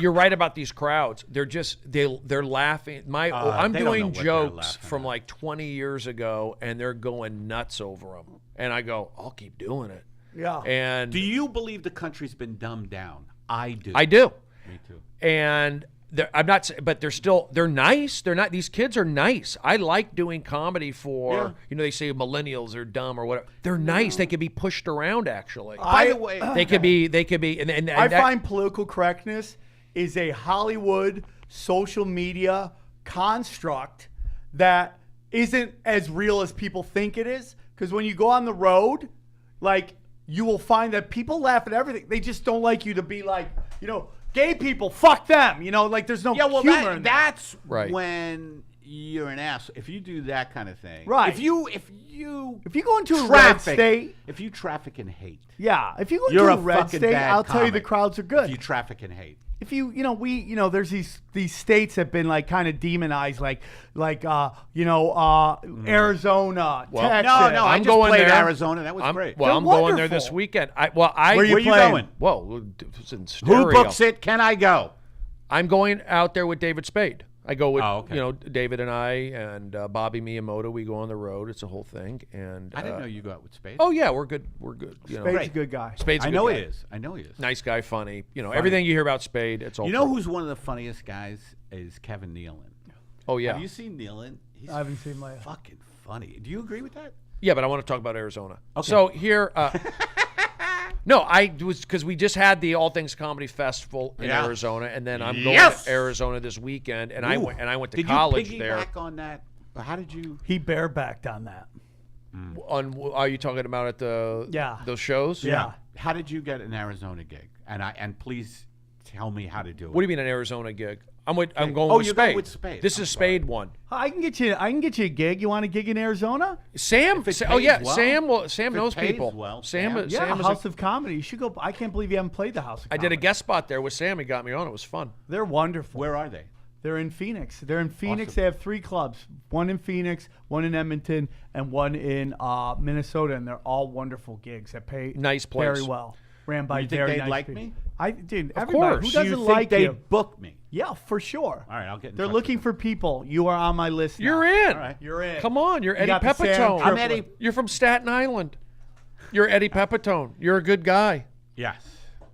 You're right about these crowds. They're just they're laughing. I'm they don't know doing what they're jokes laughing from at. like 20 years ago, and they're going nuts over them. And I go, I'll keep doing it. Yeah. And Do you believe the country's been dumbed down? I do. I do. Me too. And I'm not, but they're nice. They're not. These kids are nice. I like doing comedy for. They say millennials are dumb or whatever. They're nice. They can be pushed around. Actually, By the way, they could be. And I that- find political correctness is a Hollywood social media construct that isn't as real as people think it is. Because when you go on the road, like, you will find that people laugh at everything. They just don't like you to be like, gay people, fuck them. Like, there's no humor in that. That's Right. when you're an ass. If you do that kind of thing, Right. If you If you go into a red traffic, state, if you traffic and hate, yeah. If you go you're into a a red fucking state, bad I'll tell you the comic. crowds are If good. you traffic and hate, if there's these states that have been like kind of demonized, Arizona, Well, Texas. No, I I'm just going played there. Arizona. That was great. Well, They're I'm going there wonderful. this weekend. Where you playing? going? Well, it's in stereo. Who books it? Can I go? I'm going out there with David Spade. I go with, Oh, okay. David and I and Bobby Miyamoto. We go on the road. It's a whole thing. And I didn't know you go out with Spade. Oh yeah, we're good. We're good. Spade's a good guy. Spade's a I good know guy. he is. I know he is. Nice guy, funny. Everything you hear about Spade, it's all. You know true. who's one of the funniest guys is Kevin Nealon. Oh yeah. Have you seen Nealon? He's I haven't seen my. fucking funny. Do you agree with that? Yeah, but I want to talk about Arizona. So here, no, I was because we just had the All Things Comedy Festival in Yeah. Arizona, and then I'm going Yes! to Arizona this weekend, and I Ooh. went to Did college you there. piggyback on that? How did you? He barebacked on that. Are you talking about at those shows? Yeah. How did you get an Arizona gig? And please tell me how to do it. What do you mean an Arizona gig? I'm going Oh, with you're Spade. going with Spade. This I'm is sorry. Spade one. I can get you a gig. You want a gig in Arizona? Sam. If it Oh yeah, pays well. Sam If it knows pays people. well, Sam. Sam. Yeah, Sam is House of Comedy. You should go. I can't believe you haven't played the House of I Comedy. did a guest spot there with Sam. He got me on. It was fun. They're wonderful. Where are they? They're in Phoenix. They're in Phoenix. Awesome. They have 3 clubs. One in Phoenix, one in Edmonton, and one in Minnesota. And they're all wonderful gigs that pay Nice place. very well. Ran by You think very they'd nice like people. me? Everybody. course. Who Do Do doesn't you think like they'd you? book me? Yeah, for sure. All right, I'll get in They're touch looking with for people. You are on my list now. You're in. All right. You're in. Come on, you're Eddie got the Sam Pepitone. Tripoli. I'm Eddie. You're from Staten Island. You're Eddie Pepitone. You're a good guy. Yes.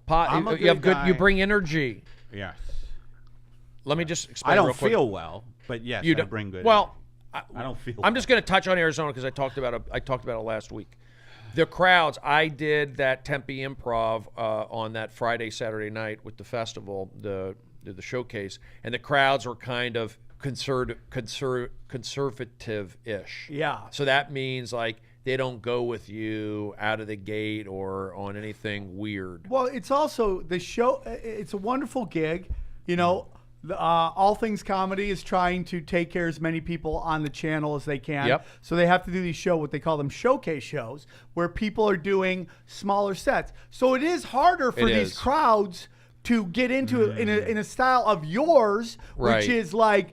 You I'm a have good good. guy. You bring energy. Yes. Let me just explain. I don't real quick. feel well, but yes, You I don't bring good. Well, I don't feel. I'm just going to touch on Arizona because I talked about it last week. The crowds. I did that Tempe Improv on that Friday, Saturday night with the festival, the showcase, and the crowds were kind of conservative-ish. Yeah. So that means like they don't go with you out of the gate or on anything weird. Well, it's also the show. It's a wonderful gig. All Things Comedy is trying to take care of as many people on the channel as they can. Yep. So they have to do these what they call them showcase shows, where people are doing smaller sets. So it is harder for It these is. crowds to get into it in a style of yours, Right. which is like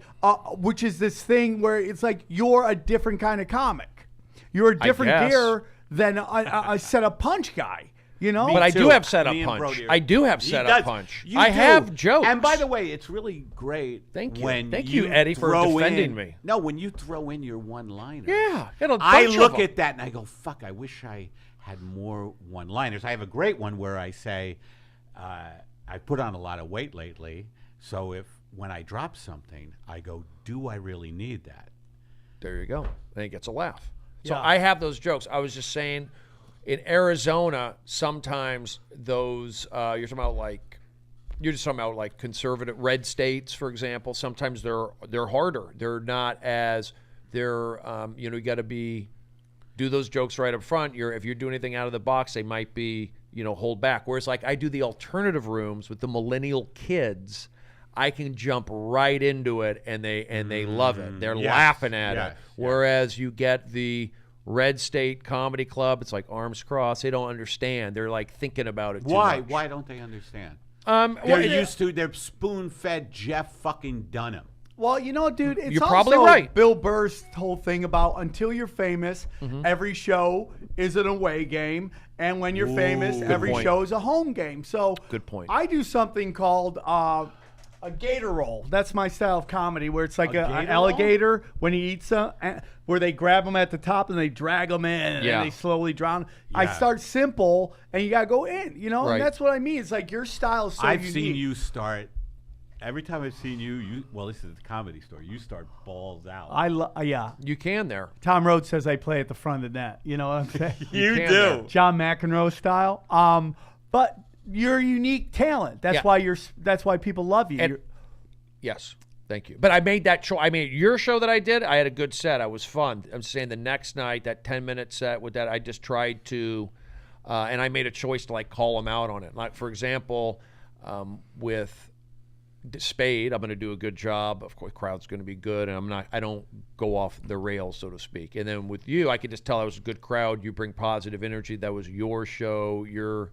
which is this thing where it's like you're a different kind of comic. You're a different guess. gear than a set up punch guy. But I too. do have setup Me and punch. Brody are- I do have He setup does. punch. You I do. have jokes. And by the way, it's really great. Thank you. When Thank you, Eddie, for throw defending in- me. No, when you throw in your one-liner. Yeah, got a I bunch of look them. at that and I go, "Fuck! I wish I had more one-liners." I have a great one where I say, "I put on a lot of weight lately, so when I drop something, I go, do I really need that?" There you go. And he gets a laugh. So Yeah. I have those jokes. I was just saying, in Arizona, sometimes those you're just talking about like conservative red states, for example. Sometimes they're harder. They're not as you got to do those jokes right up front. If you're doing anything out of the box, they might be hold back. Whereas like I do the alternative rooms with the millennial kids. I can jump right into it, and they love it. They're Yes, laughing at yes, it. Whereas you get the Red State Comedy Club, it's like arms crossed. They don't understand. They're like thinking about it too Why? much. Why don't they understand? Well, They're spoon-fed Jeff fucking Dunham. Well, dude, it's You're probably also right. Bill Burr's whole thing about until you're famous, Mm-hmm. every show is an away game, and when you're famous, Good every point. show is a home game. So Good point. I do something called a gator roll. That's my style of comedy, where it's like A an gator alligator when he eats where they grab him at the top and they drag him in, Yeah. and they slowly drown. I Yeah. start simple, and you gotta go in, Right. and that's what I mean. It's like your style is so I've unique. seen you start. Every time I've seen you, well, this is the Comedy Store. You start balls out. Yeah. you can there. Tom Rhodes says I play at the front of the net. You know what I'm saying? You can there. John McEnroe style. But you're a unique talent. That's Yeah. That's why people love you. And- Yes, thank you. But I made that show. I made your show that I did. I had a good set. I was fun. I'm saying the next night, that 10-minute set with that, I just tried to, and I made a choice to like call them out on it. Like for example, with Spade, I'm going to do a good job. Of course, crowd's going to be good, and I don't go off the rails, so to speak. And then with you, I could just tell I was a good crowd. You bring positive energy. That was your show, your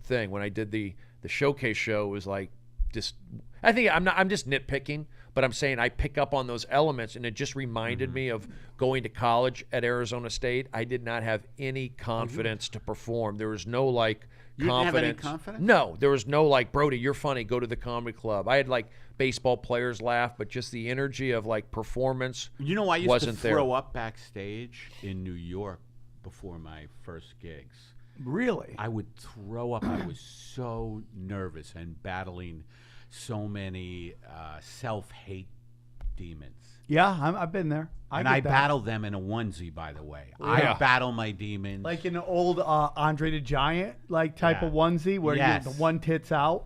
thing. When I did the showcase show, it was like just. I think I'm just nitpicking, but I'm saying I pick up on those elements, and it just reminded me of going to college at Arizona State. I did not have any confidence to perform. There was no like You didn't confidence. have any confidence? No, there was no like, Brody, you're funny. Go to the comedy club. I had like baseball players laugh, but just the energy of like performance. You know, I used wasn't to throw up backstage in New York before my first gigs. Really? I would throw up. I was so nervous and battling so many self-hate demons. Yeah, I've been there. And get I that. battled them in a onesie, by the way. Yeah. I battle my demons. Like in the old Andre the Giant like type Yeah. of onesie where Yes. the one tit's out.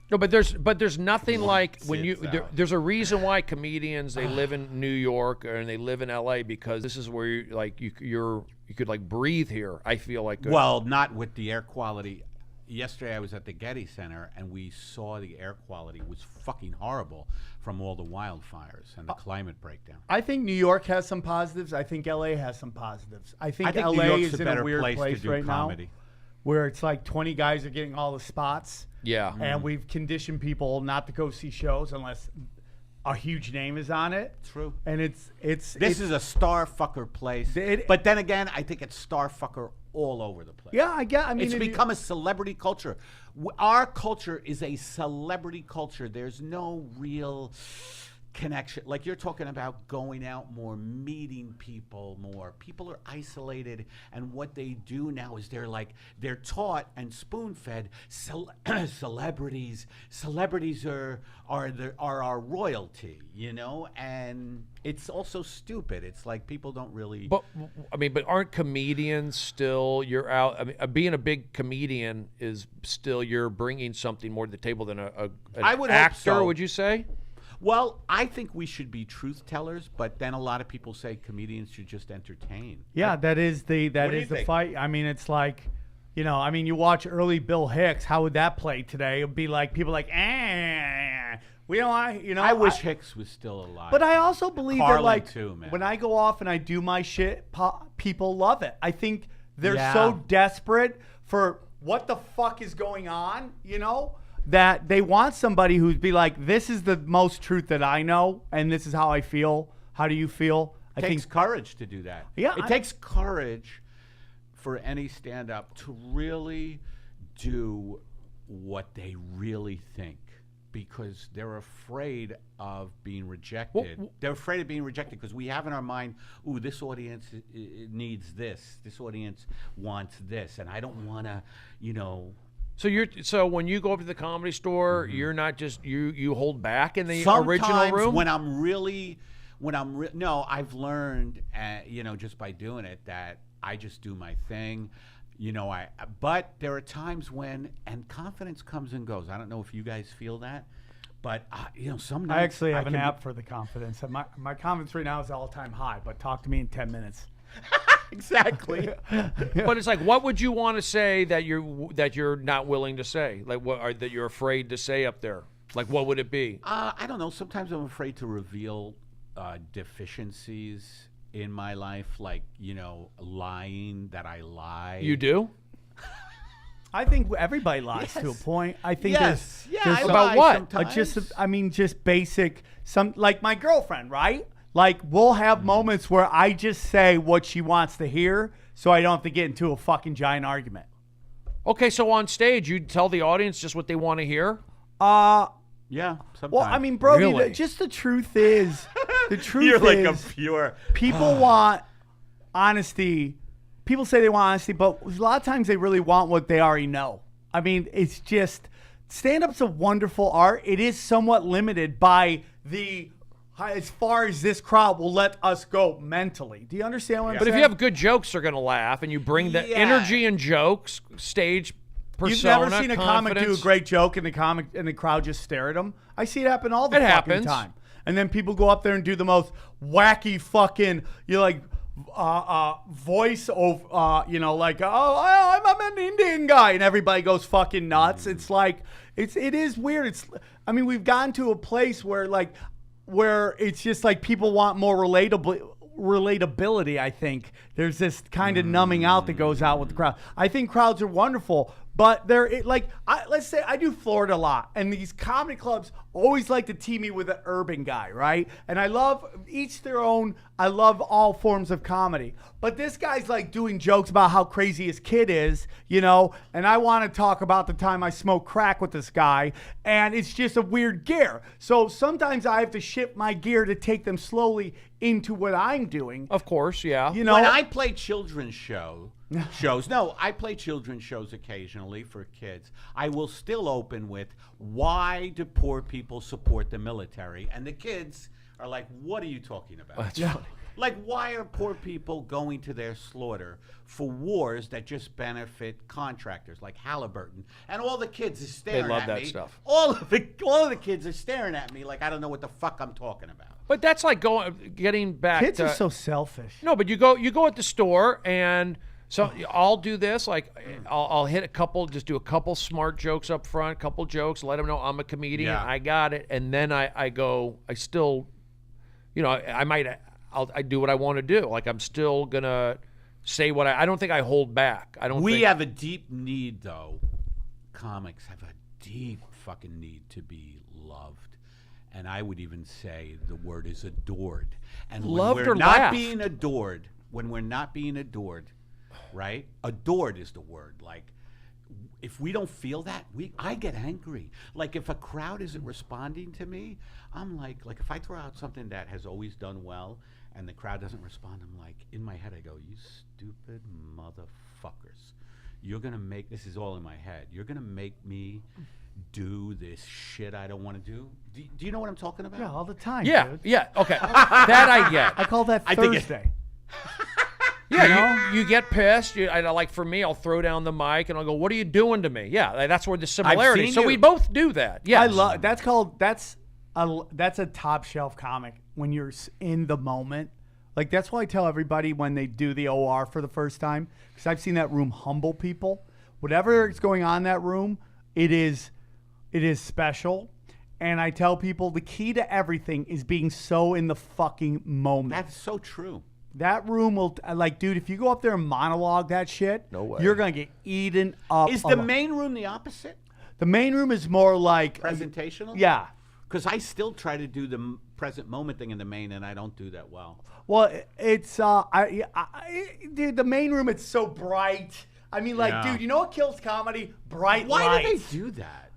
No, but there's nothing like when you Sits out. there's a reason why comedians they live in New York and they live in LA, because this is where you could like breathe here. I feel like Well, not with the air quality. Yesterday I was at the Getty Center and we saw the air quality was fucking horrible from all the wildfires and the climate breakdown. I think New York has some positives. I think LA has some positives. I think New LA York's is a in a better weird place place to do right comedy. now where it's like 20 guys are getting all the spots. yeah. And we've conditioned people not to go see shows unless a huge name is on it. True. And it's This is a star fucker place. It- But then again, I think it's star fucker all over the place. yeah, I mean It's if you- become a celebrity culture. Our culture is a celebrity culture. There's no real connection. Like you're talking about going out more, meeting people more. People are isolated, and what they do now is they're taught and spoon-fed celebrities. Celebrities are our royalty, you know, and it's also stupid. It's like people don't really. But I mean, but aren't comedians still? You're out. I mean, being a big comedian is still you're bringing something more to the table than an I would hope actor. so. Would you say? Well, I think we should be truth tellers, but then a lot of people say comedians should just entertain. Yeah, that is the What do you the think? fight. I mean, it's like, you know, I mean, you watch early Bill Hicks. How would that play today? It'd be like people like, we don't want, you know. I wish Hicks was still alive. But I also believe that, Carlin, like, too, man. when I go off and I do my shit, people love it. I think they're Yeah. so desperate for what the fuck is going on, you know, that they want somebody who'd be like, this is the most truth that I know, and this is how I feel. How do you feel? I it takes think courage to do that. Yeah, it takes courage for any stand-up to really do what they really think, because they're afraid of being rejected. They're afraid of being rejected because we have in our mind, ooh, this audience needs this. This audience wants this, and I don't want to, you know. So when you go up to the Comedy Store, you're not just you hold back in the Sometimes original room. No, I've learned, you know, just by doing it, that I just do my thing, you know. But there are times when, and confidence comes and goes. I don't know if you guys feel that, but you know, some nights I actually have I an can be- app for the confidence. My confidence right now is all-time high, but talk to me in 10 minutes. Exactly. But it's like, what would you want to say that you're not willing to say, like that you're afraid to say up there? Like, what would it be? I don't know. Sometimes I'm afraid to reveal deficiencies in my life, like, you know, lying, that I lie. You do? I think everybody lies to a point. I think Yes. there's I About lie what? sometimes. just basic, like my girlfriend, right? Like, we'll have moments where I just say what she wants to hear so I don't have to get into a fucking giant argument. Okay, so on stage, you tell the audience just what they want to hear? Yeah, sometimes. Well, I mean, Brody, Really? just the truth is, you're like a is, pure. people want honesty. People say they want honesty, but a lot of times they really want what they already know. I mean, it's just, stand-up's a wonderful art. It is somewhat limited by as far as this crowd will let us go mentally. Do you understand what I'm But saying? if you have good jokes, they're going to laugh, and you bring the Yeah. energy and jokes, stage persona, You've never seen a comic do a confidence. great joke and the crowd just stare at him? I see it happen all the It fucking happens. time. And then people go up there and do the most wacky fucking, voice of, you know, like, oh, I'm an Indian guy, and everybody goes fucking nuts. It's like, it is weird. I mean, we've gotten to a place where it's just like people want more relatability. I think there's this kind of numbing out that goes out with the crowd. I think crowds are wonderful, But let's say I do Florida a lot, and these comedy clubs always like to team me with an urban guy, right? And I love each their own. I love all forms of comedy. But this guy's like doing jokes about how crazy his kid is, and I want to talk about the time I smoked crack with this guy, and it's just a weird gear. So sometimes I have to shift my gear to take them slowly into what I'm doing. Of course, yeah. When I play children's shows. No, I play children's shows occasionally for kids. I will still open with, why do poor people support the military? And the kids are like, what are you talking about? That's funny. Like, why are poor people going to their slaughter for wars that just benefit contractors like Halliburton? And all the kids are staring at me. They love that stuff. All of the kids are staring at me like I don't know what the fuck I'm talking about. But that's like getting back Kids to... are so selfish. No, but you go at the store and... So I'll do this, like I'll hit just do a couple smart jokes up front, couple jokes, let them know I'm a comedian, I got it, and then I still, I do what I want to do. Like I'm still gonna say what I don't think I hold back. We have a deep need, though. Comics have a deep fucking need to be loved, and I would even say the word is adored. And Loved when we're or not laughed? being adored, right? Adored is the word. Like, if we don't feel that, I get angry. Like, if a crowd isn't responding to me, I'm like if I throw out something that has always done well and the crowd doesn't respond, I'm like, in my head, I go, you stupid motherfuckers. You're going to make, this is all in my head, you're going to make me do this shit I don't want to do. Do you know what I'm talking about? Yeah, all the time. Yeah, dude. yeah, okay. That I get. I call that I think Thursday. Yeah, you get pissed. Like for me, I'll throw down the mic and I'll go, "What are you doing to me?" Yeah, that's where the similarity. seen So you. we both do that. Yeah, I love that's a top shelf comic when you're in the moment. Like that's why I tell everybody when they do the OR for the first time, because I've seen that room humble people. Whatever is going on in that room, it is special. And I tell people the key to everything is being so in the fucking moment. That's so true. That room will, dude, if you go up there and monologue that shit, No way. you're going to get eaten up. Is the main room the opposite? The main room is more like... Presentational? Yeah. Because I still try to do the present moment thing in the main, and I don't do that well. Well, it's, dude, the main room, it's so bright. I mean, dude, you know what kills comedy? Bright Why lights. do they do that?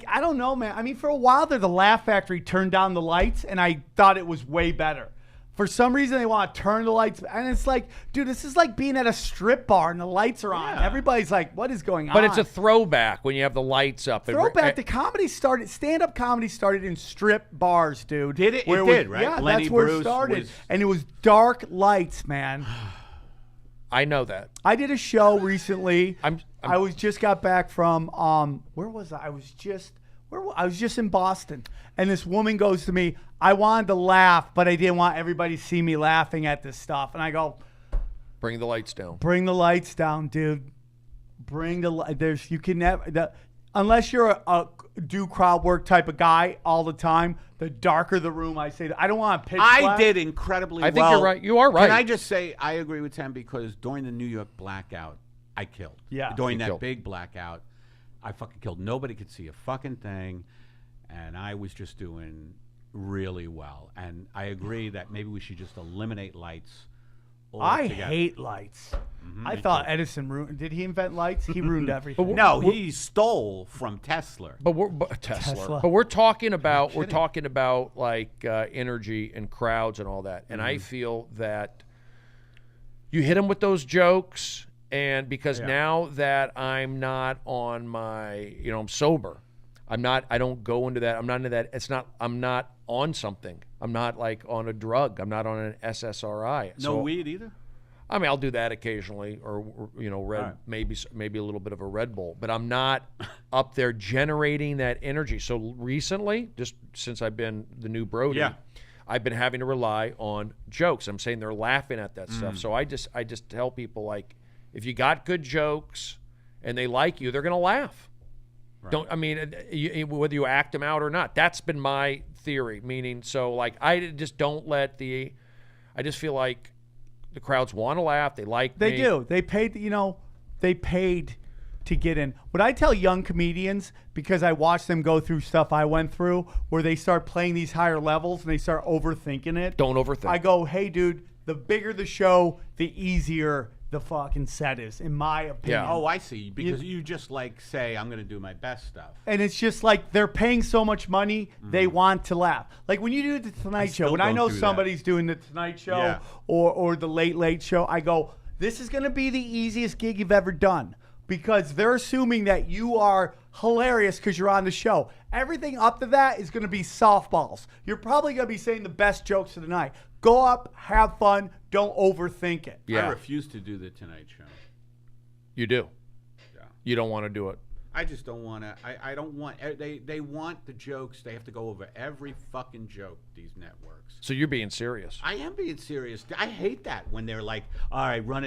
I don't know, man. I mean, for a while there, the Laugh Factory turned down the lights, and I thought it was way better. For some reason, they want to turn the lights, and it's like, dude, this is like being at a strip bar and the lights are on. Yeah. Everybody's like, what is going on? but it's a throwback when you have the lights up. throwback. The comedy started, stand-up comedy started in strip bars, dude. Did it? Where It did, right? Yeah, Lenny that's where Bruce it started. was- And it was dark lights, man. I know that. I did a show recently. I'm I was just got back from where was I? I was just in Boston, and this woman goes to me, I wanted to laugh, but I didn't want everybody to see me laughing at this stuff. And I go, Bring the lights down. bring the lights down, dude. Bring the you can never unless you're a do crowd work type of guy all the time. The darker the room, I say, I don't want to pitch I black. did incredibly well. I think you're right. You are right. Can I just say I agree with Tim because during the New York blackout, I killed. Yeah. During You that killed. big blackout, I fucking killed. Nobody could see a fucking thing, and I was just doing really well. And I agree that maybe we should just eliminate lights. I altogether. hate lights. I me thought too. Edison ruined. Did he invent lights? He ruined everything. No, he stole from Tesla. But we're Tesla. Tesla. But we're talking about like energy and crowds and all that. And I feel that you hit them with those jokes, and because now that I'm not on my, I'm sober. I don't go into that. I'm not into that. I'm not on something. I'm not like on a drug. I'm not on an SSRI. No So, weed either. I mean, I'll do that occasionally, or maybe a little bit of a Red Bull, but I'm not up there generating that energy. So recently, just since I've been the new Brody, I've been having to rely on jokes. I'm saying they're laughing at that stuff. So I just tell people, like, if you got good jokes and they like you, they're gonna laugh. Right. Whether you act them out or not. That's been my theory. Meaning, so like I just don't let I just feel like the crowds want to laugh. They like They me. do. They paid. They paid to get in. What I tell young comedians, because I watch them go through stuff I went through, where they start playing these higher levels and they start overthinking it. Don't overthink. I go, hey, dude, the bigger the show, the easier the fucking set is, in my opinion. Yeah. Oh, I see. Because you just like say, I'm going to do my best stuff. And it's just like they're paying so much money, they want to laugh. Like when you do the Tonight Show, still when I don't know do that. somebody's doing the Tonight Show Yeah. or the Late Late Show, I go, this is going to be the easiest gig you've ever done, because they're assuming that you are hilarious because you're on the show. Everything up to that is going to be softballs. You're probably going to be saying the best jokes of the night. Go up, have fun, don't overthink it. Yeah. I refuse to do the Tonight Show. You do. Yeah. You don't want to do it. I just don't want to. I don't want. They want the jokes. They have to go over every fucking joke, these networks. So you're being serious. I am being serious. I hate that when they're like, all right, run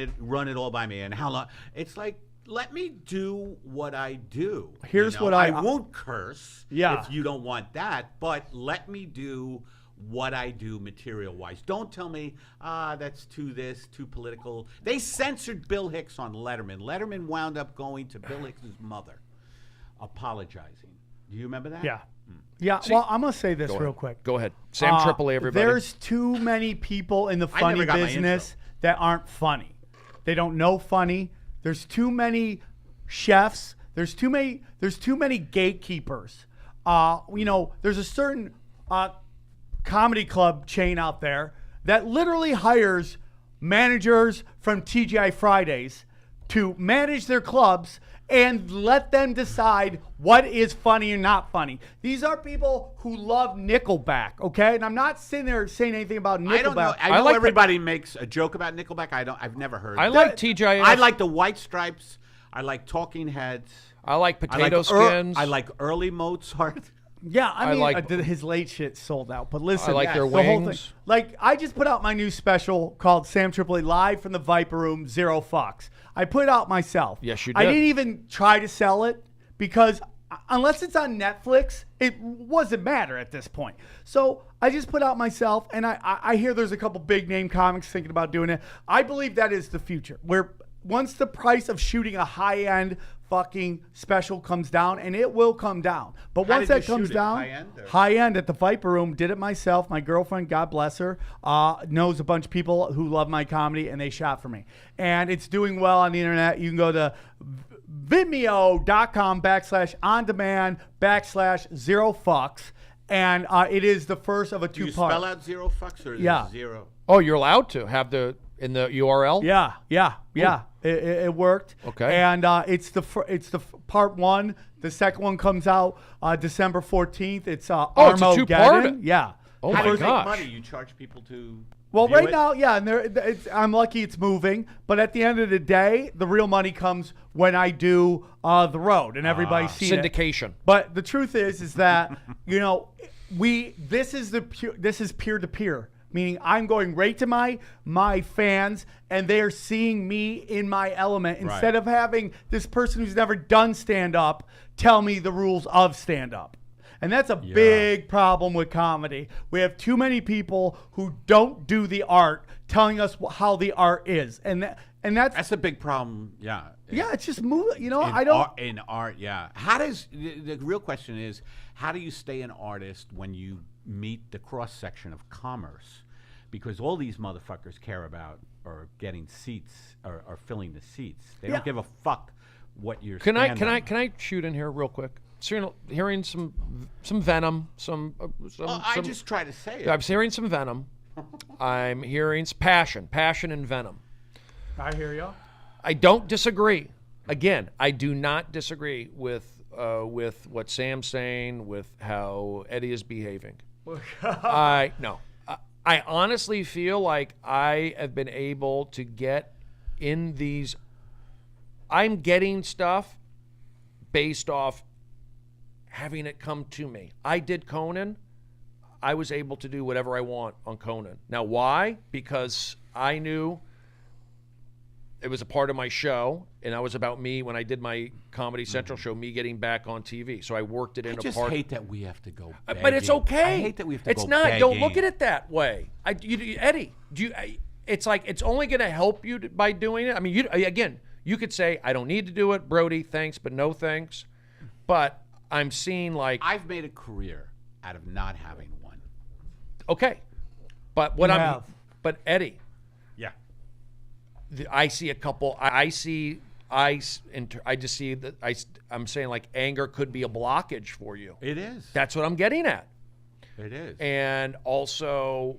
it all by me. And how long? It's like, let me do what I do. Here's what I won't curse Yeah. if you don't want that, but let me do what I do material-wise. Don't tell me, that's too political. They censored Bill Hicks on Letterman. Letterman wound up going to Bill Hicks' mother, apologizing. Do you remember that? Yeah. Yeah, well, I'm going to say this real quick. Go ahead. Sam Tripoli, everybody. There's too many people in the I funny never got my business intro. that aren't funny. They don't know funny. There's too many chefs. There's too many gatekeepers. There's a certain comedy club chain out there that literally hires managers from TGI Fridays to manage their clubs and let them decide what is funny and not funny. These are people who love Nickelback, okay? And I'm not sitting there saying anything about Nickelback. I don't know. I know like everybody makes a joke about Nickelback. I've never heard. I it. like TGIF. I like the White Stripes. I like Talking Heads. I like potato I like skins. I like early Mozart. Yeah, I mean, like- his late shit sold out. But listen, I like their the whole thing. wings. Like, I just put out my new special called Sam Tripoli Live from the Viper Room, Zero Fucks. I put it out myself. Yes, you I did. didn't even try to sell it because unless it's on Netflix, it wasn't matter at this point. So I just put out myself, and I hear there's a couple big name comics thinking about doing it. I believe that is the future, where once the price of shooting a high-end fucking special comes down, and it will come down. But How once did you that comes shoot it? down, High-end or- high-end at the Viper Room, did it myself. My girlfriend, God bless her, knows a bunch of people who love my comedy, and they shot for me. And it's doing well on the internet. You can go to vimeo.com/on-demand/zero fucks. And it is the first of a Do you two-part. spell out zero fucks or is Yeah. it zero? Oh, you're allowed to have in the URL? Yeah. It worked. Okay. And it's the part one. The second one comes out December 14th. It's it's a Armageddon. two-parter? Yeah. Oh, How my do you make gosh. money? You charge people to. Well, view right it? now, yeah, and I'm lucky it's moving. But at the end of the day, the real money comes when I do the road and everybody's seen it. Syndication. But the truth is that this is peer to peer, meaning I'm going right to my fans, and they're seeing me in my element instead of having this person who's never done stand up tell me the rules of stand up. And that's a big problem with comedy. We have too many people who don't do the art telling us how the art is, and that's a big problem. Yeah. yeah, it's just move. In art, yeah. How does the real question is, how do you stay an artist when you meet the cross section of commerce? Because all these motherfuckers care about are getting seats or filling the seats. They don't give a fuck what you're. Can I shoot in here real quick? So, hearing some venom, I just try to say it. I'm hearing some venom. I'm hearing passion and venom. I hear you. I don't disagree. Again, I do not disagree with what Sam's saying, with how Eddie is behaving. I honestly feel like I have been able to get in these. I'm getting stuff based off having it come to me. I did Conan. I was able to do whatever I want on Conan. Now, why? Because I knew it was a part of my show, and that was about me when I did my Comedy Central show, me getting back on TV. So I worked it in I just a part. hate that we have to go begging. But it's okay. I hate that we have to it's go not. begging. Don't look at it that way. Eddie, it's like it's only going to help you by doing it. I mean, You could say, I don't need to do it, Brody, thanks, but no thanks. But I'm seeing like, I've made a career out of not having one. okay. But what You I'm, have. but Eddie, Yeah. I see a couple, I just see that I'm saying like anger could be a blockage for you. It is. That's what I'm getting at. It is. And also,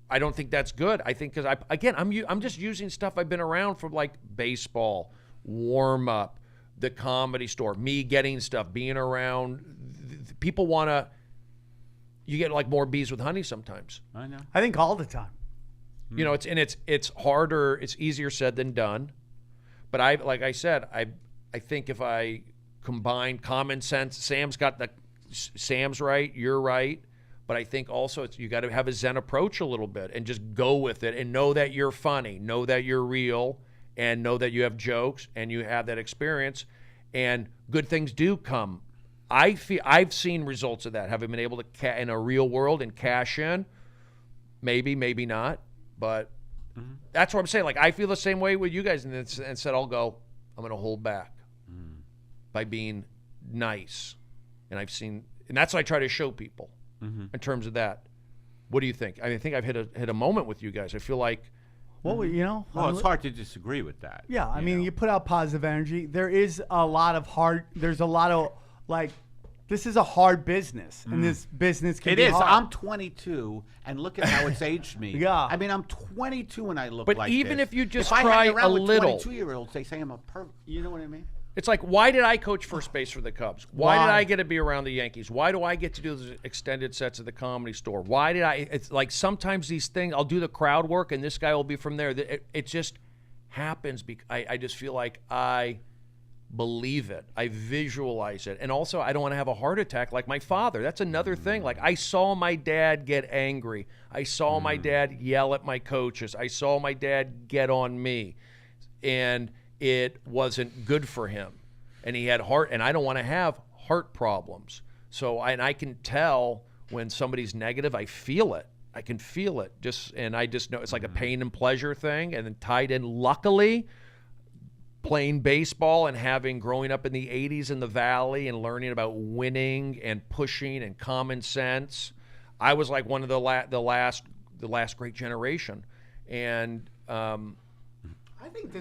I don't think that's good. I think because I'm just using stuff I've been around from like baseball, warm up, the Comedy Store, me getting stuff, being around. People want to. You get like more bees with honey sometimes. I know. I think all the time. You know, it's harder. It's easier said than done. But like I said, I think if I combine common sense, Sam's right, you're right. But I think also you got to have a Zen approach a little bit and just go with it and know that you're funny, know that you're real, and know that you have jokes and you have that experience, and good things do come. I've seen results of that, having been able to in a real world and cash in. Maybe, maybe not, but that's what I'm saying. Like I feel the same way with you guys, and instead I'm going to hold back by being nice, and that's what I try to show people. In terms of that, what do you think? I think I've hit a moment with you guys. I feel like, Well, you know. Well, it's hard to disagree with that. Yeah, I mean, know? you put out positive energy. There's a lot of like, this is a hard business, and this business can It be is. hard. I'm 22. And look at how it's aged me. Yeah. I mean, I'm 22 and I look But like even this. if you just if I try hang around a with little- 22-year-olds, they say I'm a perv. You know what I mean? it's like, why did I coach first base for the Cubs? Why did Why? I get to be around the Yankees? Why do I get to do the extended sets at the Comedy Store? Why did I? It's like sometimes these things, I'll do the crowd work, and this guy will be from there. It just happens. I just feel like I believe it. I visualize it. And also, I don't want to have a heart attack like my father. That's another thing. Like, I saw my dad get angry. I saw my dad yell at my coaches. I saw my dad get on me. And it wasn't good for him. And he had heart, and I don't want to have heart problems. So, I can tell when somebody's negative, I feel it. I can feel it. And I just know it's like a pain and pleasure thing. And then tied in, luckily, playing baseball and growing up in the 80s in the Valley and learning about winning and pushing and common sense. I was like one of the last great generation. And I think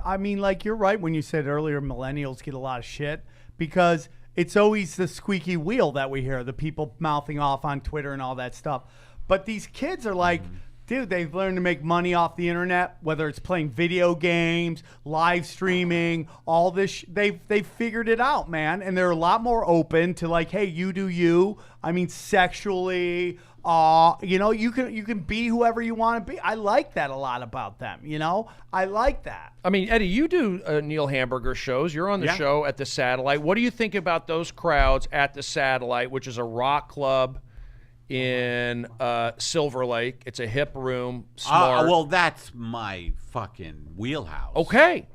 I mean, like, you're right when you said earlier millennials get a lot of shit because it's always the squeaky wheel that we hear, the people mouthing off on Twitter and all that stuff. But these kids are like, dude, they've learned to make money off the internet, whether it's playing video games, live streaming, all this. They've figured it out, man. And they're a lot more open to like, hey, you do you. I mean, sexually, you know, you can be whoever you want to be. I like that a lot about them, you know? I like that. I mean, Eddie, you do Neil Hamburger shows. You're on the show at the Satellite. What do you think about those crowds at the Satellite, which is a rock club in Silver Lake? It's a hip room, smart. Well, that's my fucking wheelhouse. Okay,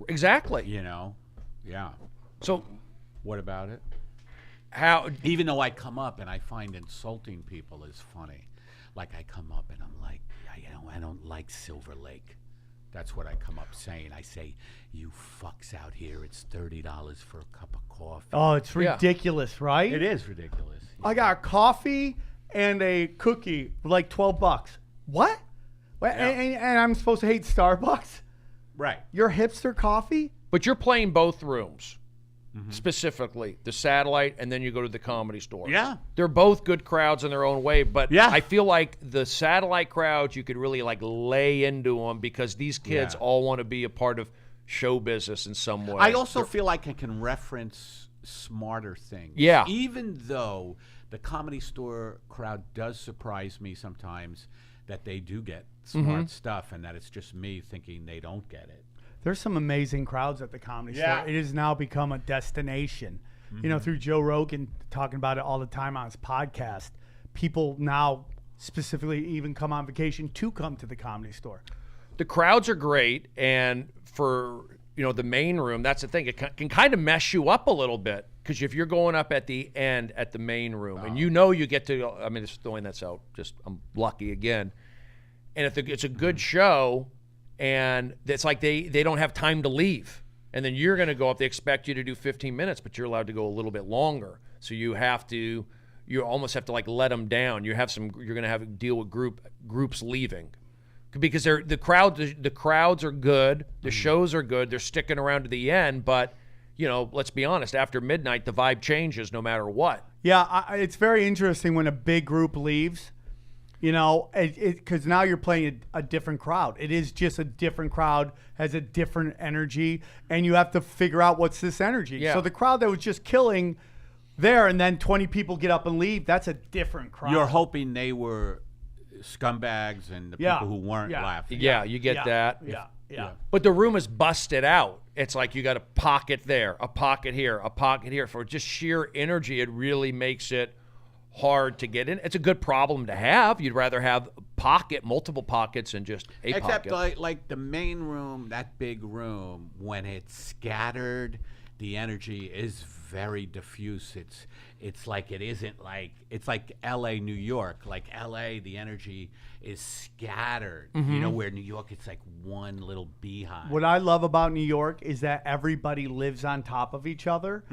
exactly. You know? Yeah. So What about it? how? Even though I come up and I find insulting people is funny. Like I come up and I'm like, I don't like Silver Lake. That's what I come up saying. I say, you fucks out here, it's $30 for a cup of coffee. Oh, it's Yeah. ridiculous, right? It is ridiculous. I got coffee and a cookie for like $12. What? And I'm supposed to hate Starbucks? Right. Your hipster coffee? But you're playing both rooms, specifically the Satellite, and then you go to the Comedy Store. Yeah. They're both good crowds in their own way, but Yeah. I feel like the Satellite crowds, you could really like lay into them because these kids Yeah. all want to be a part of show business in some way. I also feel like I can reference smarter things. Yeah. Even though the Comedy Store crowd does surprise me sometimes that they do get smart stuff and that it's just me thinking they don't get it. There's some amazing crowds at the Comedy Yeah. Store. It has now become a destination. You know, through Joe Rogan talking about it all the time on his podcast, people now specifically even come on vacation to come to the Comedy Store. The crowds are great, and for the main room, that's the thing. It can kind of mess you up a little bit because if you're going up at the end at the main room, and you get to, I mean, just throwing that out, just I'm lucky again. And if it's a good show, and it's like they don't have time to leave. And then you're going to go up. They expect you to do 15 minutes, but you're allowed to go a little bit longer. So you almost have to like let them down. You're going to have to deal with groups leaving, because the crowds are good, the shows are good, they're sticking around to the end. But let's be honest, after midnight the vibe changes no matter what. Yeah, it's very interesting when a big group leaves. Because now you're playing a different crowd. It is just a different crowd, has a different energy, and you have to figure out what's this energy. Yeah. So the crowd that was just killing there, and then 20 people get up and leave, that's a different crowd. You're hoping they were scumbags and the people who weren't laughing. Yeah, you get that. Yeah. But the room is busted out. It's like you got a pocket there, a pocket here, a pocket here. For just sheer energy, it really makes it hard to get in. It's a good problem to have. You'd rather have multiple pockets than just a pocket. Except like the main room, that big room, when it's scattered, the energy is very diffuse. It's like it isn't like, it's like L.A., New York. Like L.A., the energy is scattered. Where New York, it's like one little beehive. What I love about New York is that everybody lives on top of each other.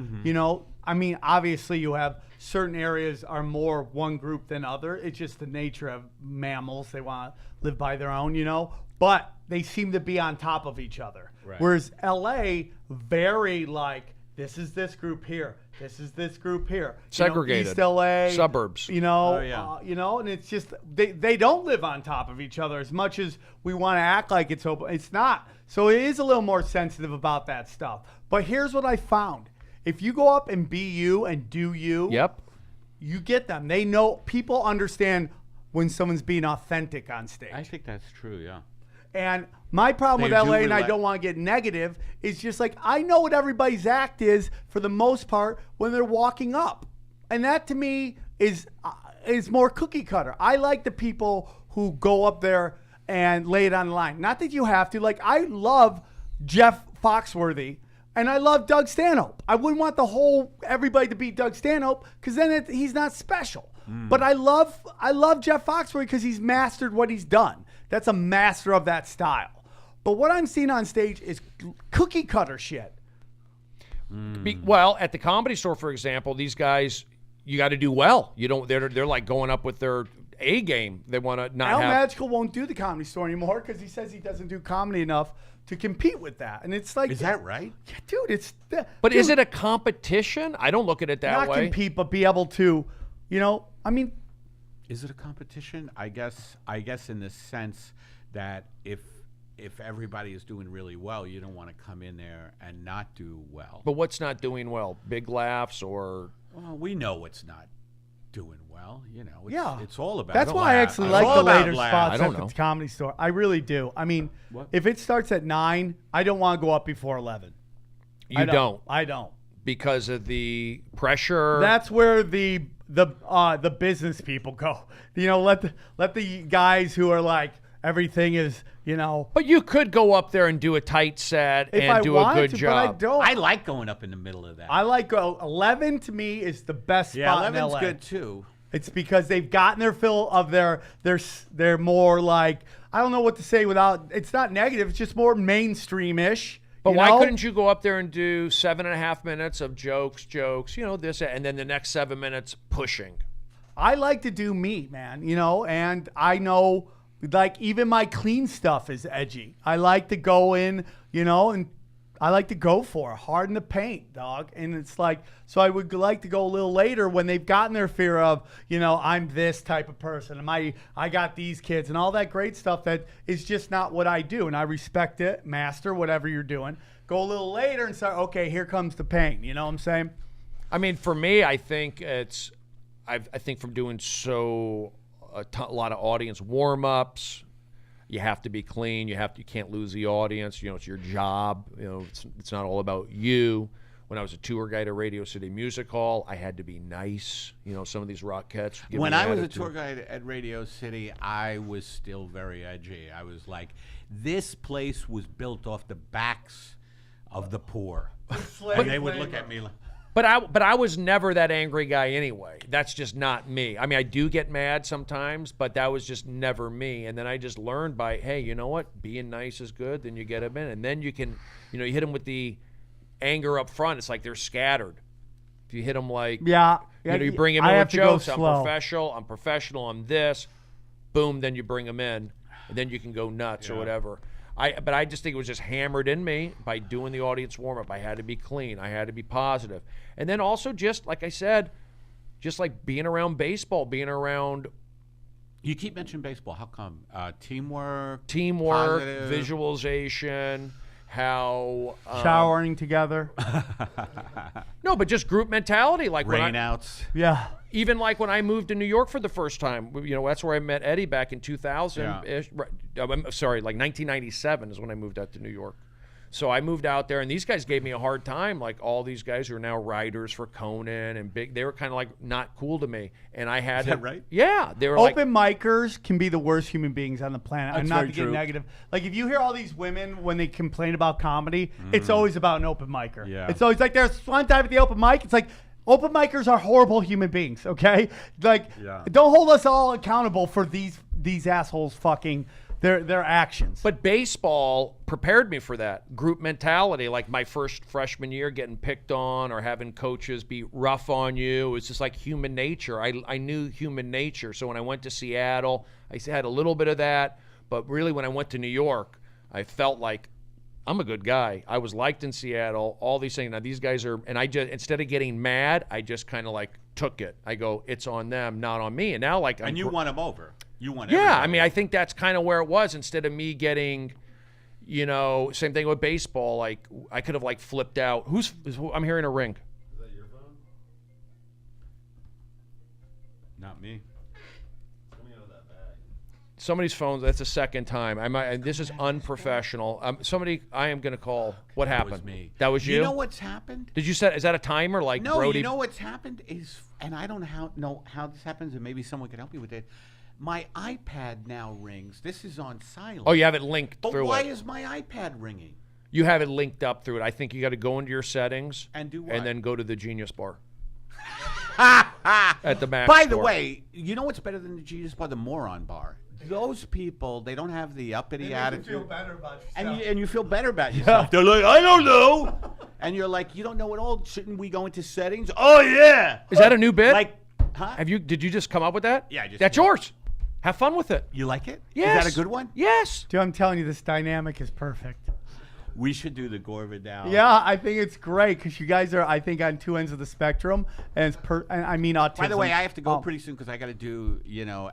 Obviously you have certain areas are more one group than other. It's just the nature of mammals. They want to live by their own, but they seem to be on top of each other. Right. Whereas LA, very like, this is this group here. This is this group here. Segregated. East LA. Suburbs. And it's just, they don't live on top of each other as much as we want to act like it's open. It's not. So it is a little more sensitive about that stuff. But here's what I found. If you go up and be you and do you, you get them. They know, people understand when someone's being authentic on stage. I think that's true, yeah. And my problem with LA, and I don't want to get negative, is just like, I know what everybody's act is for the most part when they're walking up. And that to me is more cookie cutter. I like the people who go up there and lay it on the line. Not that you have to. Like, I love Jeff Foxworthy. And I love Doug Stanhope. I wouldn't want everybody to beat Doug Stanhope, because then he's not special. But I love Jeff Foxworthy because he's mastered what he's done. That's a master of that style. But what I'm seeing on stage is cookie cutter shit. Well, at the Comedy Store, for example, these guys, you got to do well. They're like going up with their A game. They want to not Al have. Magical won't do the Comedy Store anymore because he says he doesn't do comedy enough to compete with that. And it's like, is that right? Yeah, dude, But is it a competition? I don't look at it that not way. compete, but be able to, Is it a competition? I guess in the sense that if everybody is doing really well, you don't want to come in there and not do well. But what's not doing well? Big laughs or? Well, we know what's not doing well. It's all about. That's why I actually like the later spots at the Comedy Store. I really do. If it starts at 9, I don't want to go up before 11. You don't. I don't. Because of the pressure. That's where the business people go. Let the guys who are like, everything is, But you could go up there and do a tight set and do a good job. But I don't. I like going up in the middle of that. I like 11 to me is the best spot in 11's LA. good too. It's because they've gotten their fill of they're more like, I don't know what to say without, it's not negative, it's just more mainstream-ish. But why couldn't you go up there and do 7.5 minutes of jokes, this, and then the next 7 minutes pushing? I like to do me, man, and I know, like, even my clean stuff is edgy. I like to go in, and I like to go for it, hard in the paint, dog. And it's like, so I would like to go a little later when they've gotten their fear of, I'm this type of person. I got these kids and all that great stuff that is just not what I do. And I respect it, master whatever you're doing. Go a little later and say, okay, here comes the pain. You know what I'm saying? For me, I think I think from doing a lot of audience warm-ups, you have to be clean. You can't lose the audience. It's your job. It's not all about you. When I was a tour guide at Radio City Music Hall, I had to be nice. Some of these Rockettes. When I was a tour guide at Radio City, I was still very edgy. I was like, this place was built off the backs of the poor. And they would look at me like, But I was never that angry guy anyway. That's just not me. I mean, I do get mad sometimes, but that was just never me. And then I just learned by, hey, you know what? Being nice is good. Then you get them in. And then you can, you hit them with the anger up front. It's like they're scattered. If you hit them like, you bring them in with jokes. I'm professional. I'm this. Boom, then you bring them in. And then you can go nuts or whatever. But I just think it was just hammered in me by doing the audience warm-up. I had to be clean. I had to be positive. And then also just, like I said, just like being around baseball, being around... You keep mentioning baseball. How come? Teamwork, positive. Visualization, how... showering together. No, but just group mentality. Like rainouts. Yeah. Even like when I moved to New York for the first time, that's where I met Eddie back in 2000-ish. I'm sorry, like 1997 is when I moved out to New York. So I moved out there, and these guys gave me a hard time. Like all these guys who are now writers for Conan and big, they were kind of like not cool to me. And I had Is that right? Yeah, they were open micers can be the worst human beings on the planet. That's I'm not very to get true. negative. Like if you hear all these women when they complain about comedy, it's always about an open micer. Yeah. It's always like there's one time at the open mic. It's like open micers are horrible human beings. Okay, like don't hold us all accountable for these assholes fucking their actions. But baseball prepared me for that group mentality. Like my first freshman year, getting picked on or having coaches be rough on you. It's just like human nature. I knew human nature. So when I went to Seattle, I had a little bit of that. But really, when I went to New York, I felt like I'm a good guy. I was liked in Seattle. All these things. Now these guys are, and I just, instead of getting mad, I just kind of like took it. I go, it's on them, not on me. And now like, And you won them over. You won. Yeah, everybody. I mean, I think that's kind of where it was. Instead of me getting, same thing with baseball. Like I could have like flipped out. I'm hearing a ring. Is that your phone? Not me. Coming out of that bag. Somebody's phone. That's the second time. This is unprofessional. I am going to call. What happened? Was me. That was you? You know what's happened? Did you set? Is that a timer? Like No, Brody? you know what's happened is, and I don't know how this happens, and maybe someone can help me with it. My iPad now rings. This is on silent. Oh, you have it linked But through why it. is my iPad ringing? You have it linked up through it. I think you got to go into your settings And do what? and then go to the Genius Bar at the Mac By the store. way, you know what's better than the Genius Bar? The Moron Bar. Those people, they don't have the uppity attitude. feel better about And you feel better about yourself. They're like, I don't know. And you're like, you don't know at all. Shouldn't we go into settings? Oh, yeah. Is that a new bit? Like, huh? Did you just come up with that? Yeah, I just That's came up. yours. Have fun with it. You like it? Yes. Is that a good one? Yes. Dude, I'm telling you, this dynamic is perfect. We should do the Gorva now. Yeah, I think it's great because you guys are, I think, on two ends of the spectrum, and I mean autism. By the way, I have to go Oh. pretty soon because I got to do,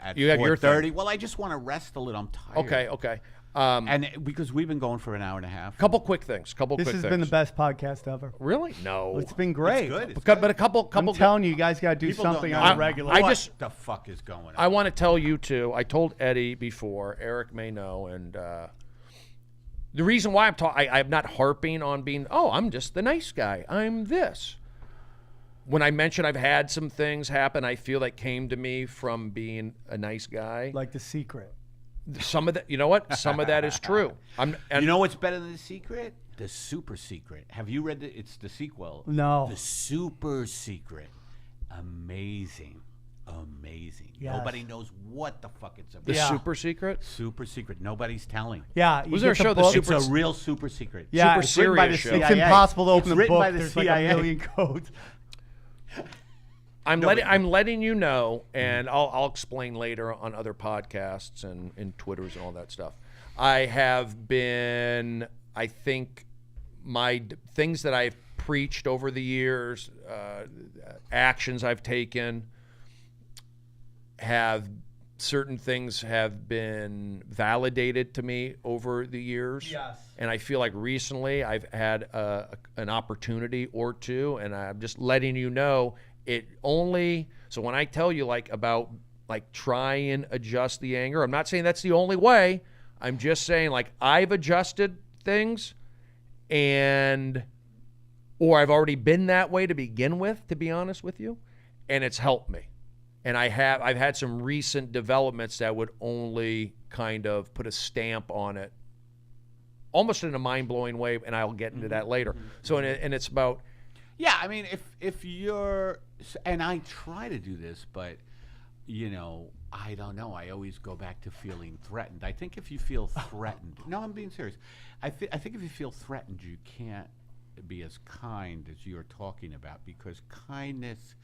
at You have your 4:30. thing. Well, I just want to rest a little. I'm tired. Okay. And because we've been going for an hour and a half. Couple quick things. This has been the best podcast ever. Really? No. It's been great. It's good. It's But a couple. I'm telling you, you guys got to do People don't something know. on a regular. I What just- the fuck is going on? I want to tell you too. I told Eddie before. Eric may know, and the reason why I'm not harping on being. Oh, I'm just the nice guy. I'm this. When I mentioned I've had some things happen, I feel that came to me from being a nice guy. like The Secret. Some of that, you know what? Some of that is true. And You know what's better than The Secret? The Super Secret. Have you read it? It's the sequel. No. The Super Secret. Amazing. Yes. Nobody knows what the fuck it's about. the Yeah. super secret. Super secret. Nobody's telling. Yeah. you Was there a get show, The book- Super- It's a real super secret. Yeah, Super it's written by the serious show. It's impossible to open It's the written book. by the There's CIA. like a million codes. I'm letting you know, and I'll explain later on other podcasts and Twitters and all that stuff. I have been, I think, things that I've preached over the years, actions I've taken, certain things have been validated to me over the years. Yes. And I feel like recently I've had an opportunity or two, and I'm just letting you know so when I tell you about try and adjust the anger, I'm not saying that's the only way. I'm just saying I've adjusted things or I've already been that way to begin with, to be honest with you, and it's helped me. And I've had some recent developments that would only kind of put a stamp on it, almost in a mind-blowing way, and I'll get into that later. So, and it's about Yeah, I mean, if you're, and I try to do this, but I don't know. I always go back to feeling threatened. I think if you feel threatened, no, I'm being serious. I think if you feel threatened, you can't be as kind as you're talking about, because kindness,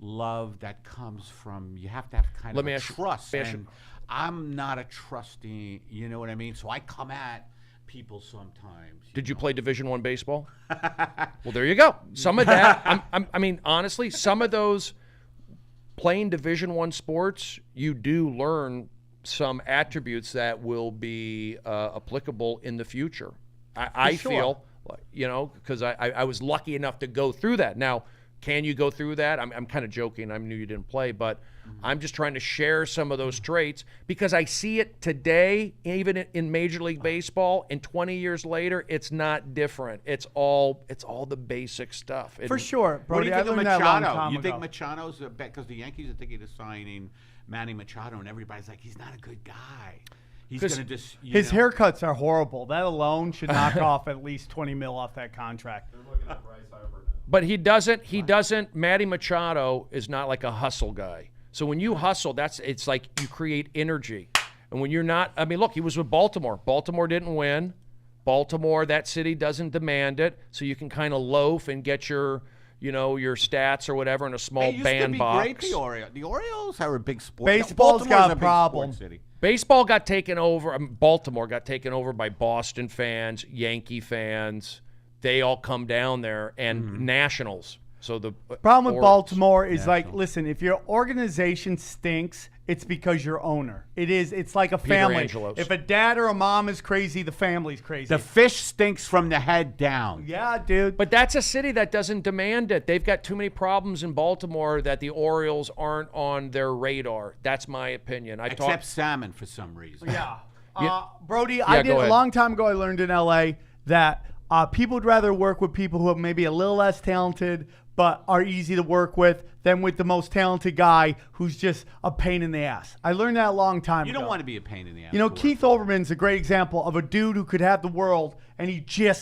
love, that comes from, you have to have kind of a trust. And I'm not a trusting, you know what I mean? So I come at people sometimes. Did you play Division I baseball? Well, there you go. Some of that, I mean, honestly, some of those playing Division I sports, you do learn some attributes that will be applicable in the future. I feel, because I was lucky enough to go through that. Now, can you go through that? I'm kind of joking. I knew you didn't play, but I'm just trying to share some of those traits because I see it today, even in Major League Baseball, and 20 years later, it's not different. It's all the basic stuff. For sure. What do Brody, you I think of learned that a long Machado? time You ago. think Machado's a bet? Because the Yankees are thinking of signing Manny Machado, and everybody's like, he's not a good guy. He's going to just, his haircuts are horrible. That alone should knock off at least $20 million off that contract. They're looking at Bryce Harper now. But he doesn't, Matty Machado is not like a hustle guy. So when you hustle, it's like you create energy. And when you're not, I mean, look, he was with Baltimore. Baltimore didn't win. Baltimore, that city doesn't demand it. So you can kind of loaf and get your stats or whatever in a small bandbox. Great, the Orioles. The Orioles are a big sport. Baseball's Baltimore's got a a big problem. sports city. Baseball got taken over. Baltimore got taken over by Boston fans, Yankee fans. They all come down there, and Nationals. So the problem with Baltimore is National. listen, if your organization stinks, it's because you're owner. It's like a family. Angelos. If a dad or a mom is crazy, the family's crazy. The fish stinks from the head down. Yeah, dude. But that's a city that doesn't demand it. They've got too many problems in Baltimore that the Orioles aren't on their radar. That's my opinion. Except salmon for some reason. Yeah. Yeah. Brody, Yeah, I did go a ahead. long time ago, I learned in LA that people would rather work with people who are maybe a little less talented but are easy to work with than with the most talented guy who's just a pain in the ass. I learned that a long time You ago. don't want to be a pain in the ass. You know, to work Keith Olbermann's a great example of a dude who could have the world, and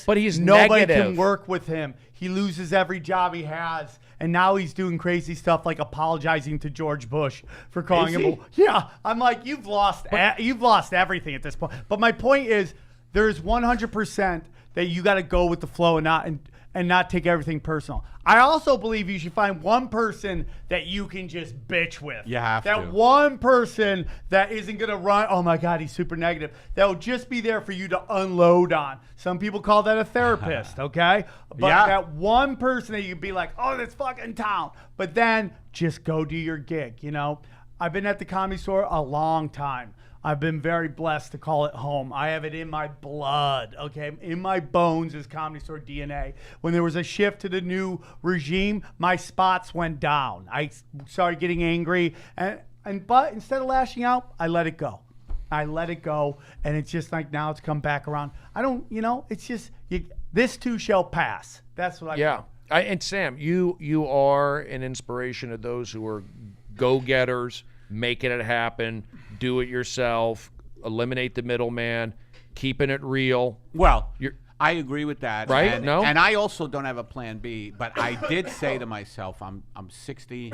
But he's nobody negative. can work with him. He loses every job he has, and now he's doing crazy stuff like apologizing to George Bush for calling Is him. Yeah, I'm like, you've lost everything at this point. But my point is, there's 100% that you got to go with the flow and not take everything personal. I also believe you should find one person that you can just bitch with. You have that to. one person that isn't going to run, oh my God, he's super negative. That will just be there for you to unload on. Some people call that a therapist, okay? But Yeah. that one person that you'd be like, oh, this fucking town. But then just go do your gig, I've been at the Comedy Store a long time. I've been very blessed to call it home. I have it in my blood, okay? In my bones is Comedy Store DNA. When there was a shift to the new regime, my spots went down. I started getting angry, but instead of lashing out, I let it go. And it's just like now it's come back around. It's just, this too shall pass. That's what I Yeah. And Sam, you are an inspiration to those who are go-getters, making it happen, do it yourself, eliminate the middleman, keeping it real. Well, I agree with that. Right? And, No? and I also don't have a plan B, but I did say to myself, I'm 60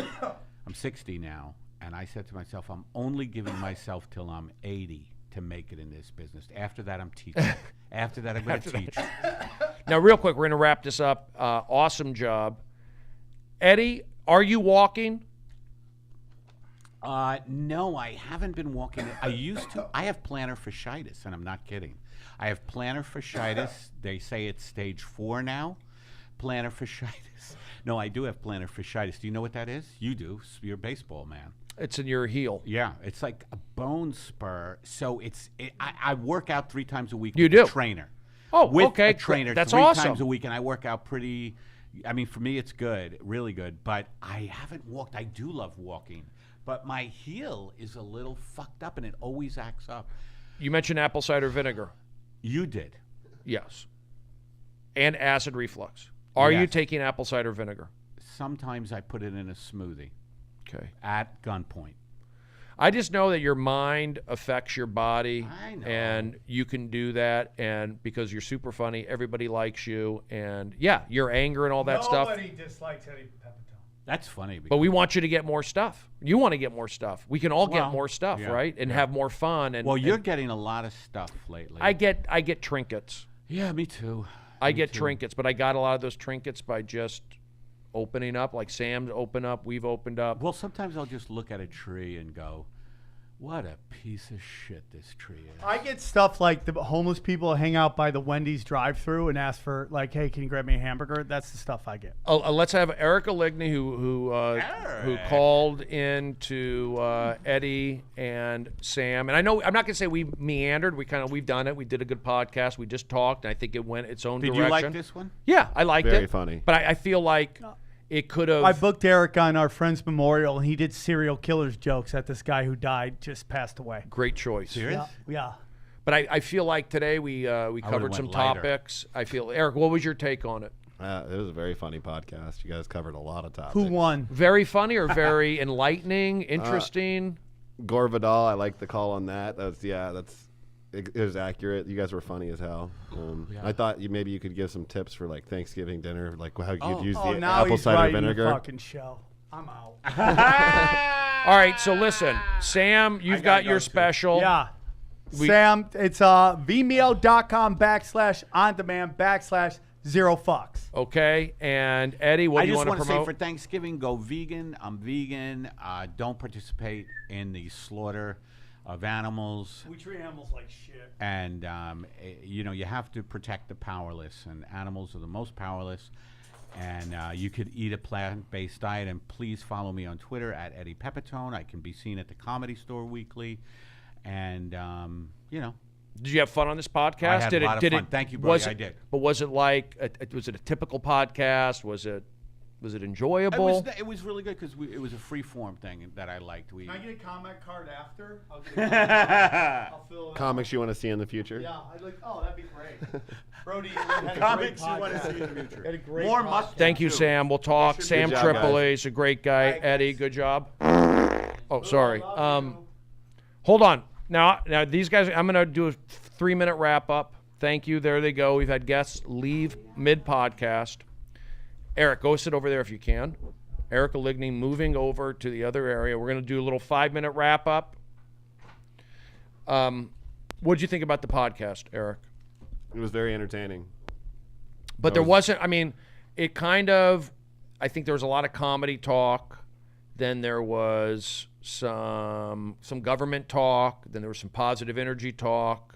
now, and I said to myself, I'm only giving myself till I'm 80 to make it in this business. After that, I'm teaching. After that, I'm going to teach. Now, real quick, we're going to wrap this up. Awesome job. Eddie, are you walking? No, I haven't been walking. I used to. I have plantar fasciitis, and I'm not kidding. I have plantar fasciitis. They say it's stage 4 now. Plantar fasciitis. No, I do have plantar fasciitis. Do you know what that is? You do. You're a baseball man. It's in your heel. Yeah, it's like a bone spur. So I work out 3 times a week You with do? a trainer. Oh, with okay. a trainer That's 3 awesome. times a week, and I work out pretty. I mean, for me, it's good, really good. But I haven't walked. I do love walking, but my heel is a little fucked up, and it always acts up. You mentioned apple cider vinegar. You did. Yes. And acid reflux. Are you Yes. taking apple cider vinegar? Sometimes I put it in a smoothie Okay. at gunpoint. I just know that your mind affects your body, I know. and you can do that. And because you're super funny, everybody likes you, and yeah, your anger and all that stuff. Nobody dislikes Eddie Pepitone. That's funny. But we want you to get more stuff. You want to get more stuff. We can all get Well, more stuff, yeah, right? And have more fun. And well, you're and getting a lot of stuff lately. I get trinkets. Yeah, me too. I get trinkets, but I got a lot of those trinkets by just opening up. Like Sam's opened up, we've opened up. Well, sometimes I'll just look at a tree and go, what a piece of shit this tree is. I get stuff like the homeless people hang out by the Wendy's drive-thru and ask for like, "Hey, can you grab me a hamburger?" That's the stuff I get. Let's have Erica Ligney, who called in to Eddie and Sam. And I know I'm not gonna say we meandered. We've done it. We did a good podcast. We just talked, and I think it went its own Did direction. you like this one? Yeah, I liked it. Very funny. But I feel like it could have. I booked Eric on our friend's memorial, and he did serial killers jokes at this guy who died, just passed away. Great choice. Serious? Yeah. But I feel like today we covered some went lighter. topics. I feel Eric, what was your take on it? It was a very funny podcast. You guys covered a lot of topics. Who won? Very funny or very enlightening, interesting? Gore Vidal, I like the call on that. It was accurate. You guys were funny as hell. I thought maybe you could give some tips for like Thanksgiving dinner, like how you'd use Oh, the now apple he's cider writing vinegar. the fucking show. I'm out. All right, so listen, Sam, you've got your special. Yeah. Sam, it's vimeo.com/on-demand/0 fucks. Okay, and Eddie, what I do you just want to want to say promote? for Thanksgiving, go vegan. I'm vegan. Don't participate in the slaughter of animals. We treat animals like shit. And, you have to protect the powerless, and animals are the most powerless. And you could eat a plant-based diet. And please follow me on Twitter at Eddie Pepitone. I can be seen at the Comedy Store weekly. And, Did you have fun on this podcast? I had a lot of fun. Thank you, Brody. I did. But was it like? Was it a typical podcast? Was it enjoyable? It was really good because it was a free-form thing that I liked. Can I get a comment card after? I'll fill it Comics you want to see in the future? Yeah, I'd like. Oh, that'd be great. Brody, you had a Comics great you want to podcast. see in the future. Had a great More podcast. must. Thank you, Sam. We'll talk. Sam Good job, Tripoli is a great guy. Eddie, good job. Oh, sorry. Hold on. Now these guys. I'm gonna do a 3-minute wrap up. Thank you. There they go. We've had guests leave mid podcast. Eric, go sit over there if you can. Erica Ligney moving over to the other area. We're going to do a little 5-minute wrap up. What did you think about the podcast, Eric? It was very entertaining. But there wasn't, it kind of, I think there was a lot of comedy talk. Then there was some government talk. Then there was some positive energy talk.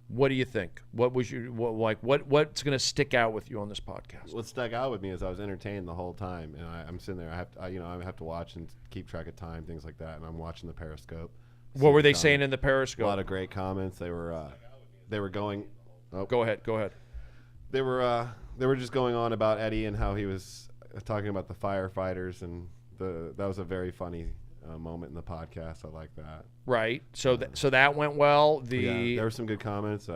What do you think? What's going to stick out with you on this podcast? What stuck out with me is I was entertained the whole time, and I'm sitting there. I have to watch and keep track of time, things like that. And I'm watching the Periscope. What were they saying in the A Periscope? lot of great comments. They were going. Oh, Go ahead. They were just going on about Eddie and how he was talking about the firefighters, and that was a very funny moment in the podcast. I like that. Right. So that went well. Yeah, there were some good comments.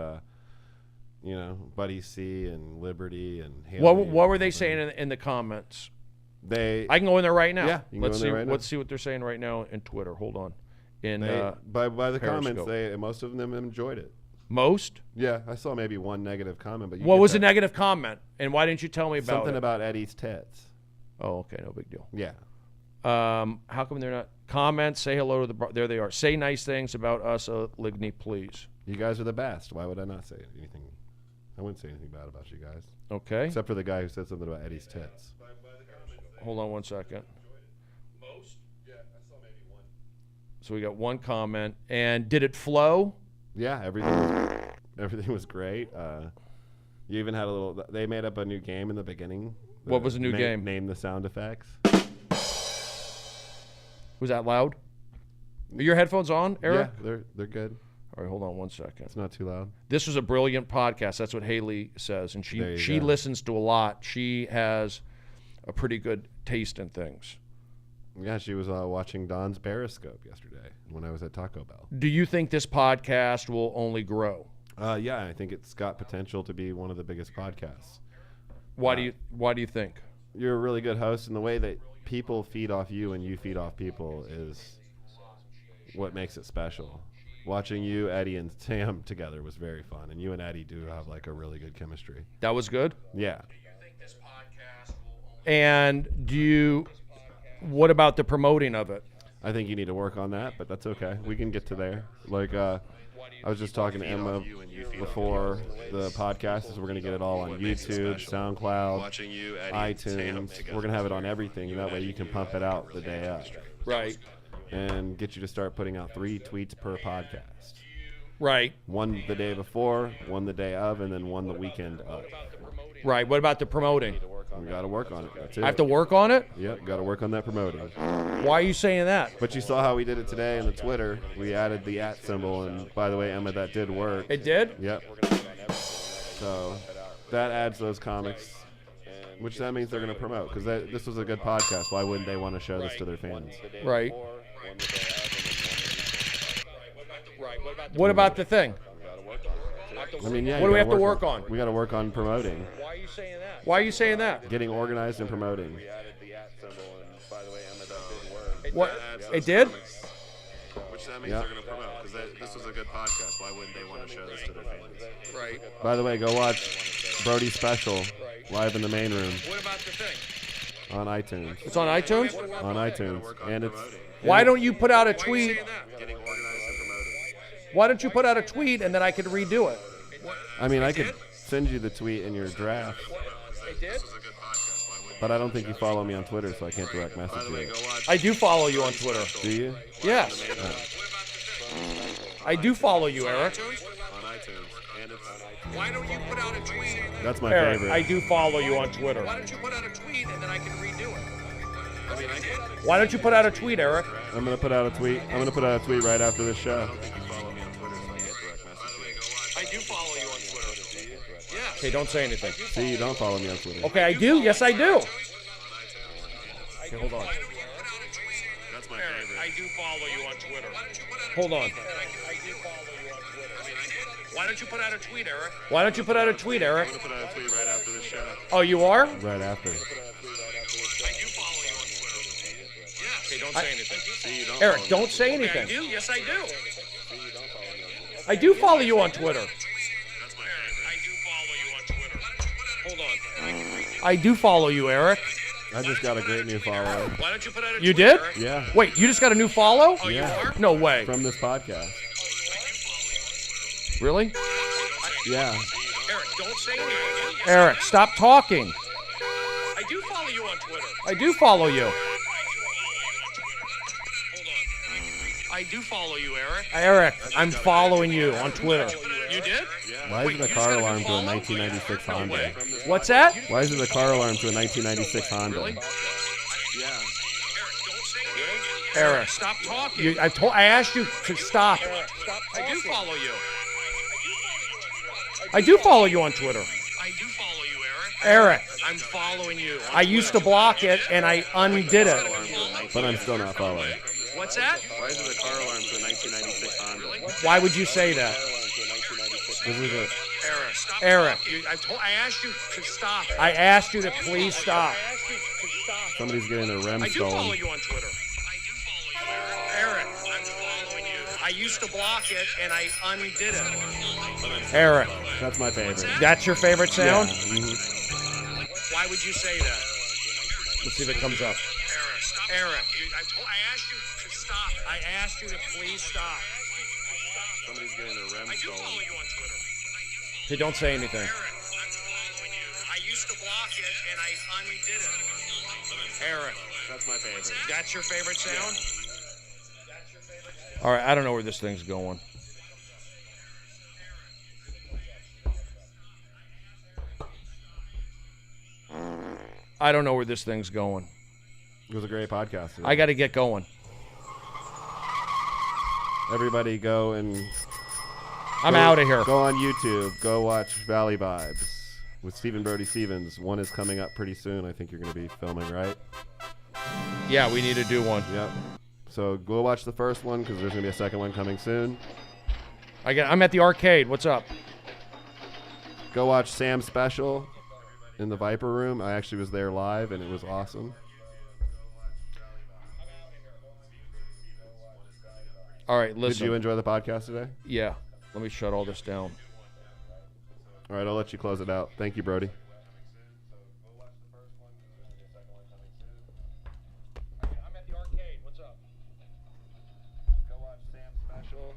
Buddy C and Liberty and Haley What were and they everybody. saying in the comments? I I can go in there right now. Yeah, you can go in there right now. Let's see what they're saying right now in Twitter. Hold on. by the comments, Periscope. most of them enjoyed it. Most? Yeah, I saw maybe one negative comment, but What get was the that. negative comment? And why didn't you tell me about Something it? about Eddie's tits. Oh, okay, no big deal. Yeah. How come they're not comments? Say hello to there they are. Say nice things about us, Ligney, please. You guys are the best. Why would I not say anything? I wouldn't say anything bad about you guys. Okay. Except for the guy who said something about Eddie's tits. Hold on one second. Most? Yeah, I saw maybe one. So we got one comment. And did it flow? Yeah, everything was great. You even had a little. They made up a new game in the beginning. What was the new game? Name the sound effects. Was that loud? Are your headphones on, Eric? Yeah, they're good. All right, hold on one second. It's not too loud. This was a brilliant podcast. That's what Haley says, and There you she go. listens to a lot. She has a pretty good taste in things. Yeah, she was watching Don's Periscope yesterday when I was at Taco Bell. Do you think this podcast will only grow? Yeah, I think it's got potential to be one of the biggest podcasts. Why do you think? You're a really good host, and the way that people feed off you and you feed off people is what makes it special. Watching you, Eddie, and Sam together was very fun, and you and Eddie do have like a really good chemistry. That was good. Yeah. And what about the promoting of it? I think you need to work on that, but that's okay. We can get to there. Like, I was just talking to Emma before the podcast. So we're going to get it all on YouTube, SoundCloud, iTunes. We're going to have it on everything. That way you can pump it out the day of. Right. And get you to start putting out 3 tweets per podcast. Right. One the day before, one the day of, and then one the weekend of. Right. What about the promoting? We got to work on it. That's it. I have to work on it? Yep, got to work on that promoting. Why are you saying that? But you saw how we did it today in the Twitter. We added the @ symbol, and by the way, Emma, that did work. It did? Yep. So that adds those comics, which that means they're going to promote, because this was a good podcast. Why wouldn't they want to show this to their fans? Right. What about the thing? I mean, yeah. What do we have to work on? We got to work on promoting. Why are you saying that? Why are you saying that? Getting organized and promoting. What? It did? Which that means they're going to promote, because this was a good podcast. Why wouldn't they want to show this to their fans? Right. By the way, go watch Brody's special live in the main room What about the thing? on iTunes. It's on iTunes? On iTunes, and it's. Why don't you put out a tweet? Why don't you put out a tweet and then I could redo it? I mean, I could send you the tweet in your draft, It did? but I don't think you follow me on Twitter, so I can't direct message you. I do follow you on Twitter. Do you? Yes. I do follow you, Eric. Why don't you put out a tweet? That's my Eric, favorite. I do follow you on Twitter. Why don't you put out a tweet and then I can redo it? Why don't you put out a tweet, Eric? I'm gonna put out a tweet. I'm gonna put out a tweet right after this show. I do follow you on Twitter. Yes. Okay, don't say anything. See, you don't follow me on Twitter. Okay, I do. Yes, I do. Okay, hold on. That's my Eric, I do follow you on Twitter. Hold on. Why don't you put out a tweet, Eric? Why don't you put out a tweet, Eric? Put out a tweet right after this show. Oh, you are? Right after. I do follow you on Twitter. Yes. Okay, don't say anything. Eric, don't say I anything. do? Yes, I do. I do follow you on Twitter. Eric, I do follow you on Twitter. Hold on. I do follow you, Eric. I just got a great new follower. Why don't you put out a You tweet, did? Eric? Yeah, Wait, you just got a new follow? Oh, you Yeah. are? No way. from this podcast. Really? Yeah. Eric, don't say anything. Yes, Eric, stop talking. I do follow you on Twitter. I do follow you. Hold on. I do follow you, Eric. Eric, I'm following you on Twitter. You did? Why is it a car alarm to a 1996 Honda? What's that? Why is it a car alarm to a 1996 Honda? Eric, don't say anything. Eric, Stop talking. I asked you to stop. I do follow you. I do follow you on Twitter. I do follow you, Eric. Eric, I'm following you. I used to block it and I undid it. But I'm still not following. What's that? Why is it a car alarm to a 1996 Honda? Why would you say that? This is a, Eric, stop Eric. talking. I asked you to stop. I asked you to please stop. somebody's getting their REM I do follow stolen. you on Twitter. I do follow you, Eric. Eric, I'm following you. I used to block it and I undid it. Eric, That's my favorite. that's your favorite sound? Why would you say that? Let's see if it comes up. Eric, I asked you to stop. I asked you to please stop. Somebody's getting their REM I do follow you on Twitter. Hey, don't say anything. Eric, I'm following you. I used to block it and I undid it. Eric, That's my favorite. that's your favorite sound? All right, I don't know where this thing's going. I don't know where this thing's going. It was a great podcast today. I got to get going. Everybody go and I'm out of here. Go on YouTube. Go watch Valley Vibes with Stephen Brody Stevens. One is coming up pretty soon. I think you're going to be filming, right? Yeah, we need to do one. Yep. So go watch the first one because there's going to be a second one coming soon. I'm at the arcade. What's up? Go watch Sam's special in the Viper Room. I actually was there live and it was awesome. All right, listen. Did you enjoy the podcast today? Yeah. Let me shut all this down. All right, I'll let you close it out. Thank you, Brody. I'm at the arcade. What's up? Go watch Sam's special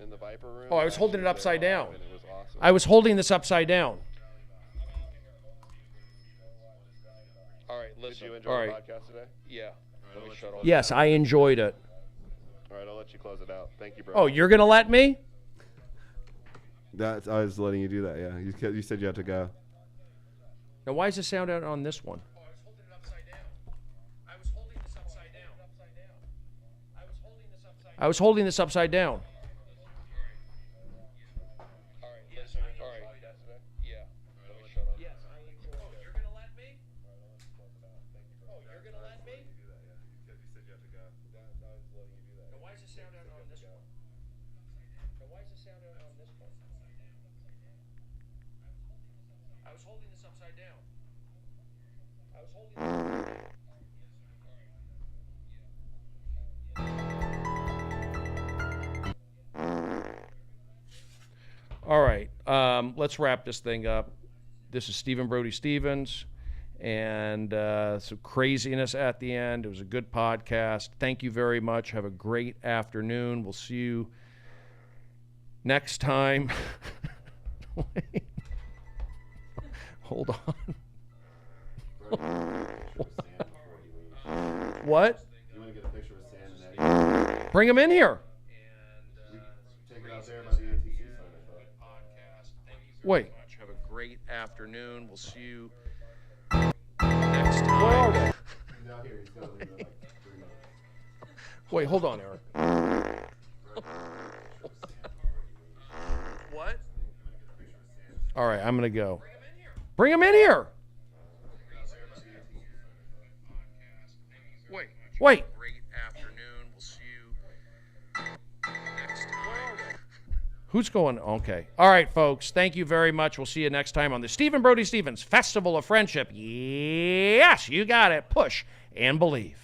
in the Viper room. Oh, I was holding it upside down. And it was awesome. I was holding this upside down. All right, listen. Did you enjoy All the right. podcast today? Yeah. Let me shut all Yes, I enjoyed it. All right, I'll let you close it out. Thank you, Brody. Oh, you're going to let me? I was letting you do that, yeah. You said you had to go. Now, why is the sound out on this one? I was holding this upside down. All right, let's wrap this thing up. This is Stephen Brody Stevens, and some craziness at the end. It was a good podcast. Thank you very much. Have a great afternoon. We'll see you next time. Wait. Hold on. What? You want to get a picture with Sam and Eddie? Bring him in here. Take it out there by the ATC sign, I thought. Wait. Have a great afternoon. We'll see you next time. Where are they? He's out here. He's got to leave in like 3 minutes. Wait, hold on, Eric. What? All right, I'm going to go. Bring him in here. Wait. Great afternoon. We'll see you next time. Who's going? Okay. All right, folks. Thank you very much. We'll see you next time on the Stephen Brody Stevens Festival of Friendship. Yes, you got it. Push and believe.